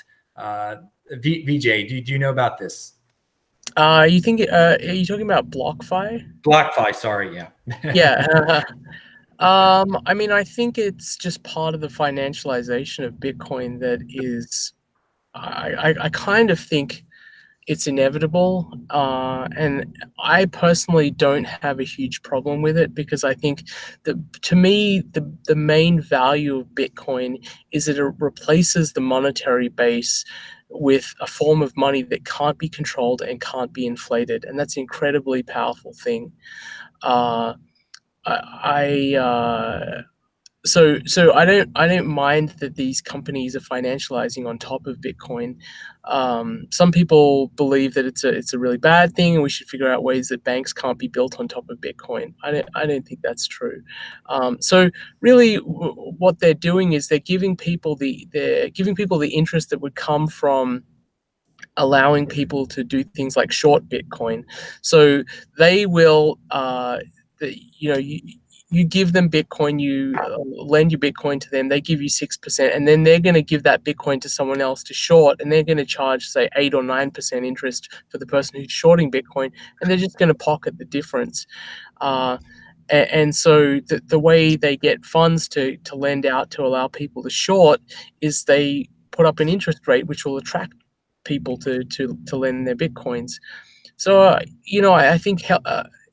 VJ, do you know about this? You think? Are you talking about BlockFi? BlockFi, sorry, yeah. Yeah. I mean, I think it's just part of the financialization of Bitcoin that is. I kind of think it's inevitable, and I personally don't have a huge problem with it because I think that, to me, the main value of Bitcoin is that it replaces the monetary base with a form of money that can't be controlled and can't be inflated, and that's an incredibly powerful thing. Uh, I so I don't mind that these companies are financializing on top of Bitcoin. Some people believe that it's a really bad thing, and we should figure out ways that banks can't be built on top of Bitcoin. I don't think that's true. So really, what they're doing is they're giving people the interest that would come from allowing people to do things like short Bitcoin. So they will, you give them Bitcoin, you lend your Bitcoin to them, they give you 6%, and then they're going to give that Bitcoin to someone else to short, and they're going to charge, say, 8 or 9% interest for the person who's shorting Bitcoin, and they're just going to pocket the difference. And so the way they get funds to lend out to allow people to short is they put up an interest rate which will attract people to lend their Bitcoins. So, I think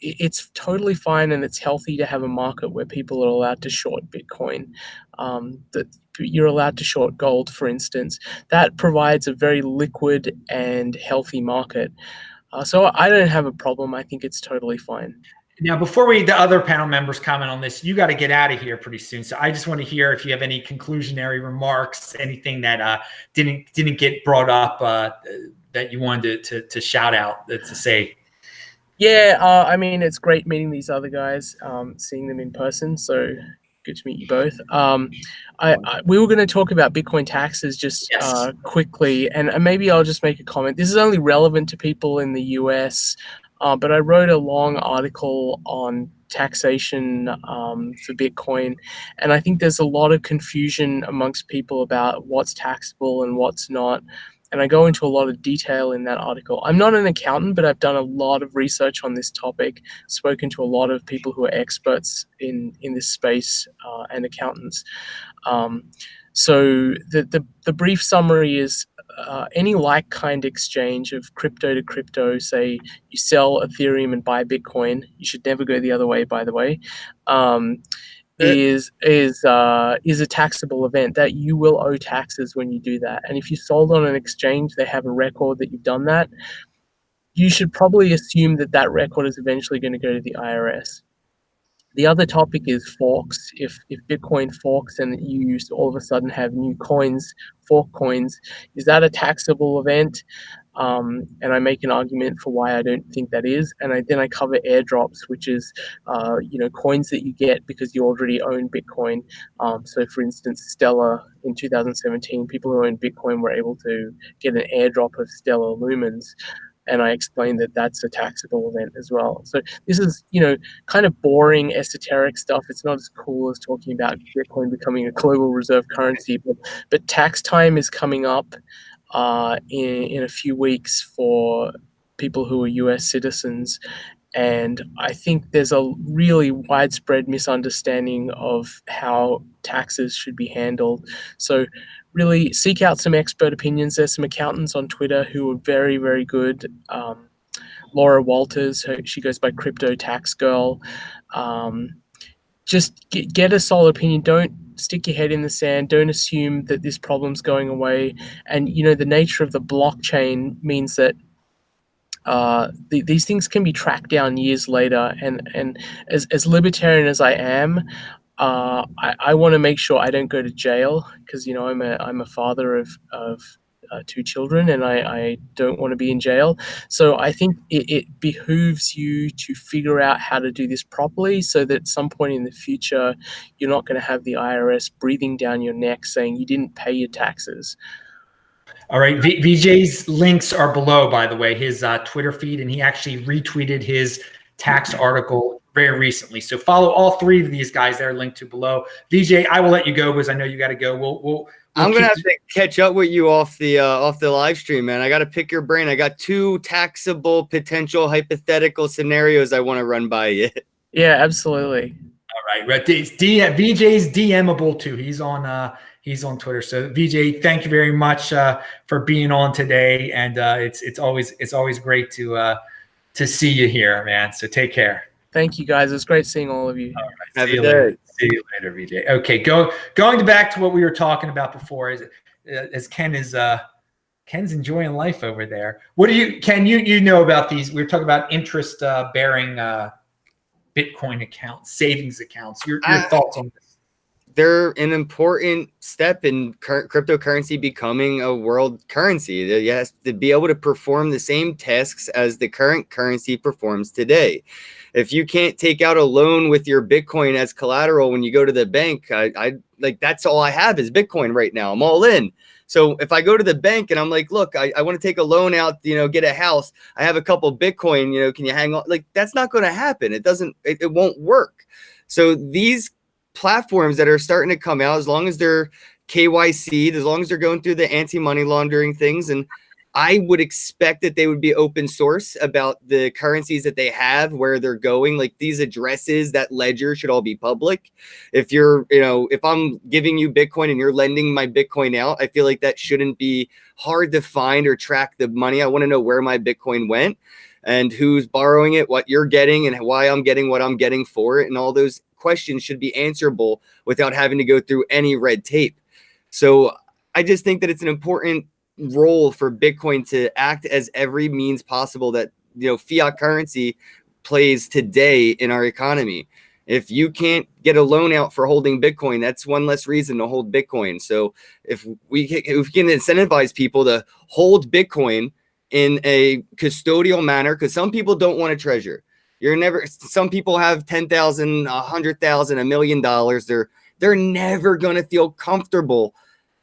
it's totally fine and it's healthy to have a market where people are allowed to short Bitcoin. That you're allowed to short gold, for instance. That provides a very liquid and healthy market. So I don't have a problem. I think it's totally fine. Now, before the other panel members comment on this, you got to get out of here pretty soon. So I just want to hear if you have any conclusionary remarks, anything that didn't get brought up that you wanted to shout out, to say. Yeah, I mean, it's great meeting these other guys, seeing them in person. So good to meet you both. We were going to talk about Bitcoin taxes just quickly, and maybe I'll just make a comment. This is only relevant to people in the US. But I wrote a long article on taxation for Bitcoin, and I think there's a lot of confusion amongst people about what's taxable and what's not. And I go into a lot of detail in that article. I'm not an accountant, but I've done a lot of research on this topic, spoken to a lot of people who are experts in this space and accountants. So the brief summary is any like-kind exchange of crypto to crypto, say you sell Ethereum and buy Bitcoin, you should never go the other way, by the way, is a taxable event that you will owe taxes when you do that. And if you sold on an exchange, they have a record that you've done that. You should probably assume that that record is eventually going to go to the IRS. The other topic is forks. If Bitcoin forks and you all of a sudden have new coins, fork coins, is that a taxable event? And I make an argument for why I don't think that is. And then I cover airdrops, which is coins that you get because you already own Bitcoin. So for instance, Stellar in 2017, people who own Bitcoin were able to get an airdrop of Stellar Lumens. And I explained that that's a taxable event as well. So this is, kind of boring, esoteric stuff. It's not as cool as talking about Bitcoin becoming a global reserve currency. But tax time is coming up in a few weeks for people who are US citizens. And I think there's a really widespread misunderstanding of how taxes should be handled. So really seek out some expert opinions. There's some accountants on Twitter who are very, very good. Laura Walters, she goes by Crypto Tax Girl. Just get a solid opinion. Don't stick your head in the sand. Don't assume that this problem's going away. And, the nature of the blockchain means that these things can be tracked down years later. And as libertarian as I am, I want to make sure I don't go to jail because I'm a father of 2 children and I don't want to be in jail. So I think it behooves you to figure out how to do this properly so that at some point in the future you're not going to have the IRS breathing down your neck saying you didn't pay your taxes. All right, VJ's links are below, by the way, his Twitter feed, and he actually retweeted his tax article very recently. So follow all 3 of these guys that are linked to below. VJ, I will let you go because I know you got to go. I'm gonna have to catch up with you off the live stream, man. I got to pick your brain. I got 2 taxable potential hypothetical scenarios I want to run by you. Yeah, absolutely. All right, VJ's DMable too. He's on Twitter. So VJ, thank you very much for being on today, and it's always great to see you here, man. So take care. Thank you, guys. It's great seeing all of you. All right, Have see a you good later. See you later, VJ. Okay, going back to what we were talking about before, as Ken's enjoying life over there. What do you, Ken? You know about these? We were talking about interest bearing Bitcoin accounts, savings accounts. Your thoughts on this? They're an important step in cryptocurrency becoming a world currency. You have to be able to perform the same tasks as the current currency performs today. If you can't take out a loan with your Bitcoin as collateral when you go to the bank, I like, that's all I have is Bitcoin right now. I'm all in. So if I go to the bank and I'm like, look, I want to take a loan out, get a house. I have a couple Bitcoin, can you hang on? Like, that's not going to happen. It won't work. So these platforms that are starting to come out, as long as they're KYC'd, as long as they're going through the anti-money laundering things, and I would expect that they would be open source about the currencies that they have, where they're going. Like, these addresses, that ledger should all be public. If you're, if I'm giving you Bitcoin and you're lending my Bitcoin out, I feel like that shouldn't be hard to find or track the money. I want to know where my Bitcoin went and who's borrowing it, what you're getting, and why I'm getting what I'm getting for it. And all those questions should be answerable without having to go through any red tape. So I just think that it's an important role for Bitcoin to act as every means possible that fiat currency plays today in our economy. If you can't get a loan out for holding Bitcoin, that's one less reason to hold Bitcoin. So if we can incentivize people to hold Bitcoin in a custodial manner, because some people don't want to treasure. Some people have 10,000, 100,000, $1 million. They're never going to feel comfortable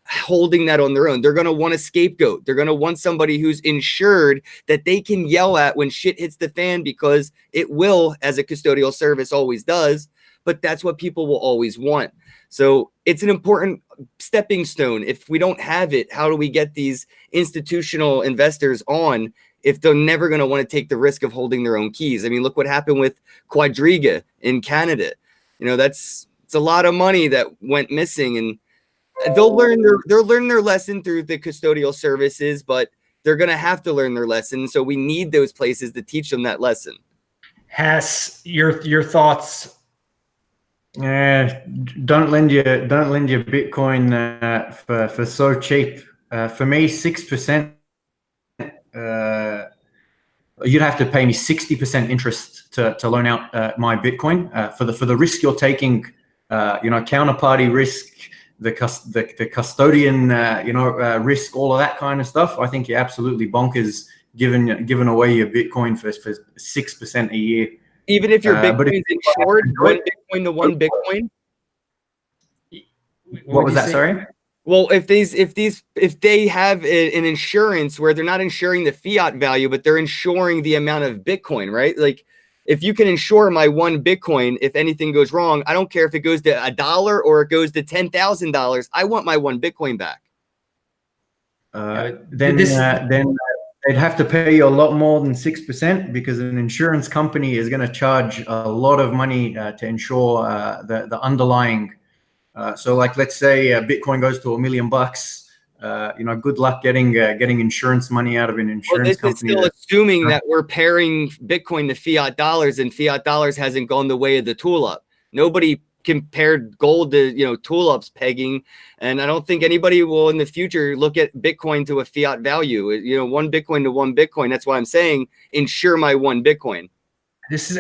holding that on their own. They're going to want a scapegoat. They're going to want somebody who's insured that they can yell at when shit hits the fan, because it will, as a custodial service always does, but that's what people will always want. So it's an important stepping stone. If we don't have it, how do we get these institutional investors on if they're never going to want to take the risk of holding their own keys? I mean, look what happened with Quadriga in Canada. It's a lot of money that went missing, and they'll learn their lesson through the custodial services, but they're going to have to learn their lesson. So we need those places to teach them that lesson. Has your thoughts? Don't lend your Bitcoin for so cheap. For me, 6%. You'd have to pay me 60% interest to loan out my Bitcoin for the risk you're taking. Counterparty risk, the custodian, risk, all of that kind of stuff. I think you're absolutely bonkers giving away your Bitcoin for 6% a year. Even if your Bitcoin's insured, one Bitcoin to one Bitcoin. What was that? Sorry. Well, if they have an insurance where they're not insuring the fiat value, but they're insuring the amount of Bitcoin, right? Like, if you can insure my one Bitcoin, if anything goes wrong, I don't care if it goes to $1 or it goes to $10,000. I want my one Bitcoin back. Then they'd have to pay you a lot more than 6%, because an insurance company is going to charge a lot of money to insure the underlying. So, like, let's say Bitcoin goes to $1 million. Good luck getting insurance money out of an insurance company. This is still assuming that we're pairing Bitcoin to fiat dollars, and fiat dollars hasn't gone the way of the tulip. Nobody compared gold to tulips pegging, and I don't think anybody will in the future look at Bitcoin to a fiat value. One Bitcoin to one Bitcoin. That's why I'm saying insure my one Bitcoin.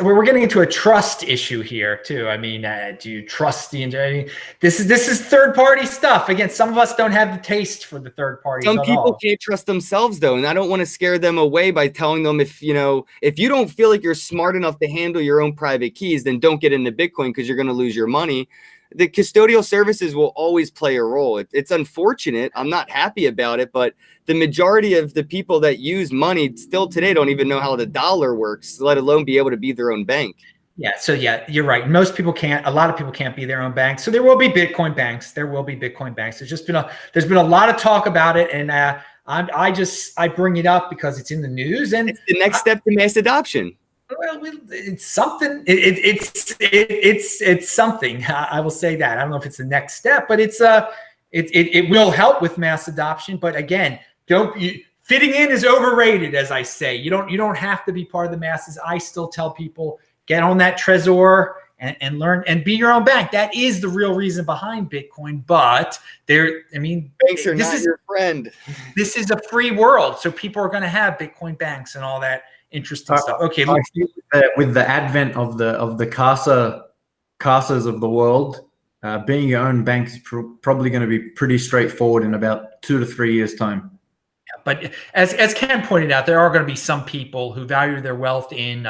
We're getting into a trust issue here too. I mean, do you trust this is third party stuff. Again, some of us don't have the taste for the third party. Some people can't trust themselves though, and I don't want to scare them away by telling them if you don't feel like you're smart enough to handle your own private keys, then don't get into Bitcoin because you're going to lose your money. The custodial services will always play a role. It's unfortunate. I'm not happy about it, but the majority of the people that use money still today don't even know how the dollar works, let alone be able to be their own bank. Yeah, so yeah, you're right. Most people can't. A lot of people can't be their own bank. So there will be Bitcoin banks. There will be Bitcoin banks. There's been a lot of talk about it, and I bring it up because it's in the news, and It's the next step to mass adoption. well, it's something. It's something. I will say that. I don't know if it's the next step, but it will help with mass adoption. But again, fitting in is overrated, as I say. You don't have to be part of the masses. I still tell people, get on that Trezor and learn and be your own bank. That is the real reason behind Bitcoin. But Banks are not your friend. This is a free world, so people are going to have Bitcoin banks and all that interesting stuff. Okay, I think that with the advent of the Casas of the world, being your own bank is probably going to be pretty straightforward in about 2 to 3 years' time. But as Ken pointed out, there are going to be some people who value their wealth in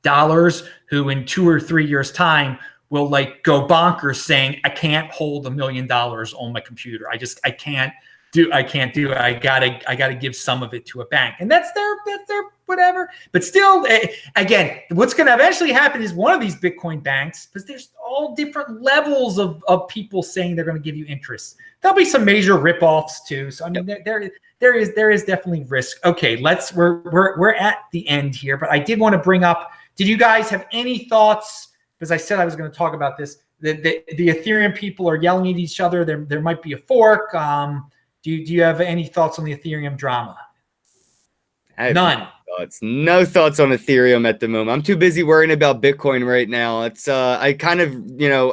dollars who in 2 or 3 years' time will like go bonkers saying, I can't hold $1 million on my computer. I can't do it. I gotta give some of it to a bank. And that's their whatever. But still, again, what's going to eventually happen is one of these Bitcoin banks, because there's all different levels of people saying they're going to give you interest. There'll be some major ripoffs too. So I mean, there is definitely risk. Okay, we're at the end here, but I did want to bring up, did you guys have any thoughts? Because I said I was going to talk about this. The Ethereum people are yelling at each other. There might be a fork. Do you have any thoughts on the Ethereum drama? None. No thoughts on Ethereum at the moment. I'm too busy worrying about Bitcoin right now. It's I kind of,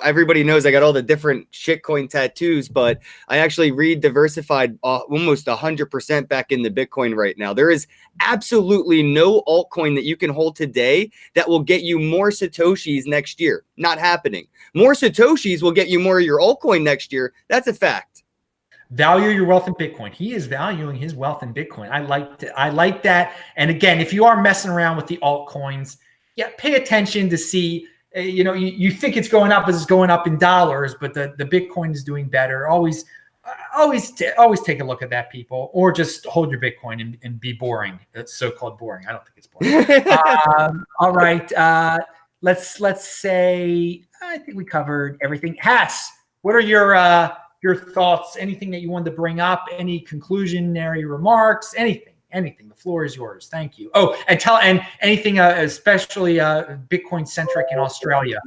everybody knows I got all the different shitcoin tattoos, but I actually diversified almost 100% back into Bitcoin right now. There is absolutely no altcoin that you can hold today that will get you more Satoshis next year. Not happening. More Satoshis will get you more of your altcoin next year. That's a fact. Value your wealth in Bitcoin. He is valuing his wealth in Bitcoin. I like that. And again, if you are messing around with the altcoins, yeah, pay attention to see, you think it's going up as it's going up in dollars, but the Bitcoin is doing better. Always take a look at that, people, or just hold your Bitcoin and be boring. That's so-called boring. I don't think it's boring. All right. Let's say, I think we covered everything. Hass, what are your thoughts, anything that you wanted to bring up, any conclusionary remarks, anything. The floor is yours. Thank you. Oh, and anything especially Bitcoin centric in Australia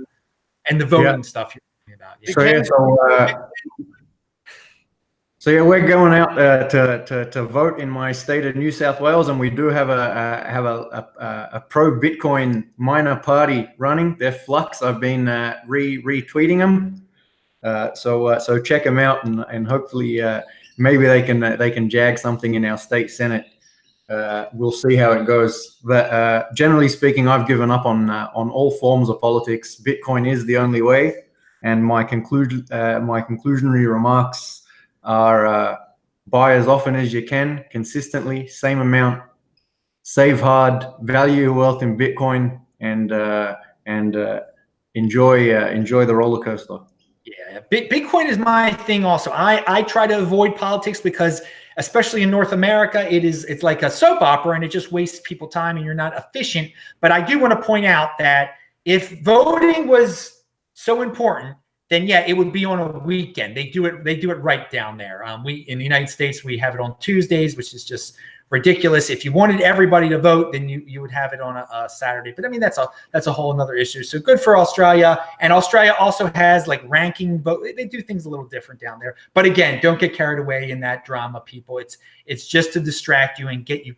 and the voting stuff you're talking about. So we're going out to vote in my state of New South Wales, and we do have a pro Bitcoin miner party running. They're Flux. I've been retweeting them. So check them out, and hopefully maybe they can jag something in our state senate. We'll see how it goes. But generally speaking, I've given up on all forms of politics. Bitcoin is the only way, and my conclusionary remarks are: buy as often as you can, consistently, same amount, save hard, value your wealth in Bitcoin, and enjoy the roller coaster. Yeah, Bitcoin is my thing also. I try to avoid politics because, especially in North America, it's like a soap opera and it just wastes people time and you're not efficient. But I do want to point out that if voting was so important, then yeah, it would be on a weekend. They do it right down there. We in the United States, we have it on Tuesdays, which is just ridiculous. If you wanted everybody to vote, then you would have it on a Saturday. But I mean, that's a whole another issue. So good for Australia. And Australia also has like ranking vote. They do things a little different down there. But again, don't get carried away in that drama, people. It's just to distract you and get you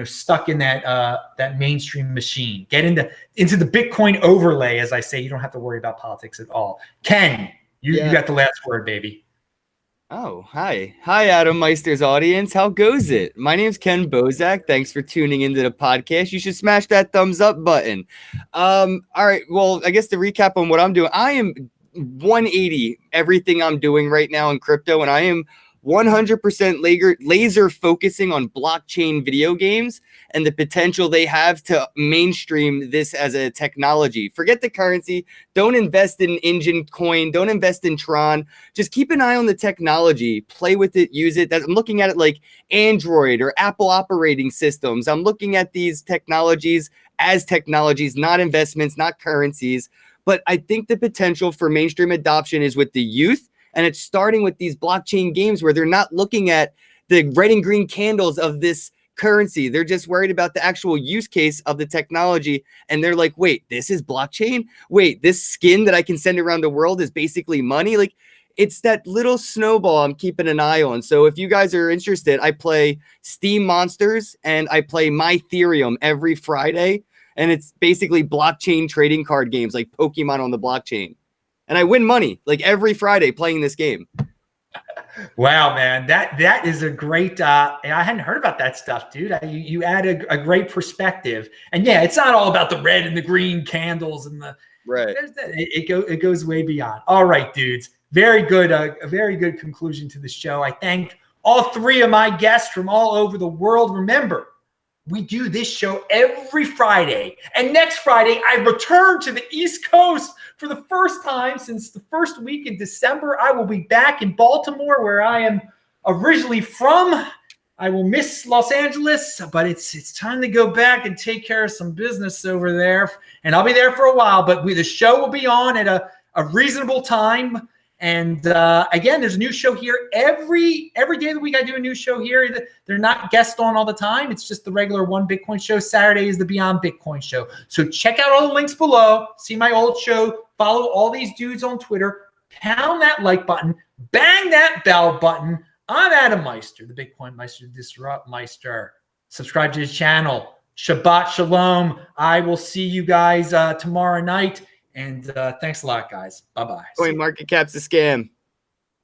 stuck in that mainstream machine. Get into the Bitcoin overlay, as I say. You don't have to worry about politics at all. Ken, you got the last word, baby. Oh, hi, Adam Meister's audience. How goes it? My name's Ken Bozak. Thanks for tuning into the podcast. You should smash that thumbs up button. All right. Well, I guess to recap on what I'm doing, I am 180 everything I'm doing right now in crypto, and I am 100% laser focusing on blockchain video games and the potential they have to mainstream this as a technology. Forget the currency. Don't invest in Engine Coin. Don't invest in Tron. Just keep an eye on the technology. Play with it. Use it. I'm looking at it like Android or Apple operating systems. I'm looking at these technologies as technologies, not investments, not currencies. But I think the potential for mainstream adoption is with the youth, and it's starting with these blockchain games where they're not looking at the red and green candles of this currency. They're just worried about the actual use case of the technology. And they're like, wait, this is blockchain? Wait, this skin that I can send around the world is basically money? Like, it's that little snowball I'm keeping an eye on. So if you guys are interested, I play Steam Monsters and I play Mytherium every Friday. And it's basically blockchain trading card games like Pokemon on the blockchain. And I win money like every Friday playing this game. Wow, man, that is a great. I hadn't heard about that stuff, dude. You add a great perspective, and yeah, it's not all about the red and the green candles and the right. It goes way beyond. All right, dudes, very good. A very good conclusion to the show. I thank all three of my guests from all over the world. Remember, we do this show every Friday, and next Friday I return to the East Coast. For the first time since the first week in December, I will be back in Baltimore, where I am originally from. I will miss Los Angeles, but it's time to go back and take care of some business over there. And I'll be there for a while, but the show will be on at a reasonable time. And again, there's a new show here every day of the week. I do a new show here. They're not guest on all the time. It's just the regular One Bitcoin show. Saturday is the Beyond Bitcoin show. So check out all the links below. See my old show. Follow all these dudes on Twitter. Pound that like button. Bang that bell button. I'm Adam Meister, the Bitcoin Meister, Disrupt Meister. Subscribe to the channel. Shabbat Shalom. I will see you guys tomorrow night. And thanks a lot, guys. Bye-bye. CoinMarketCap's a scam.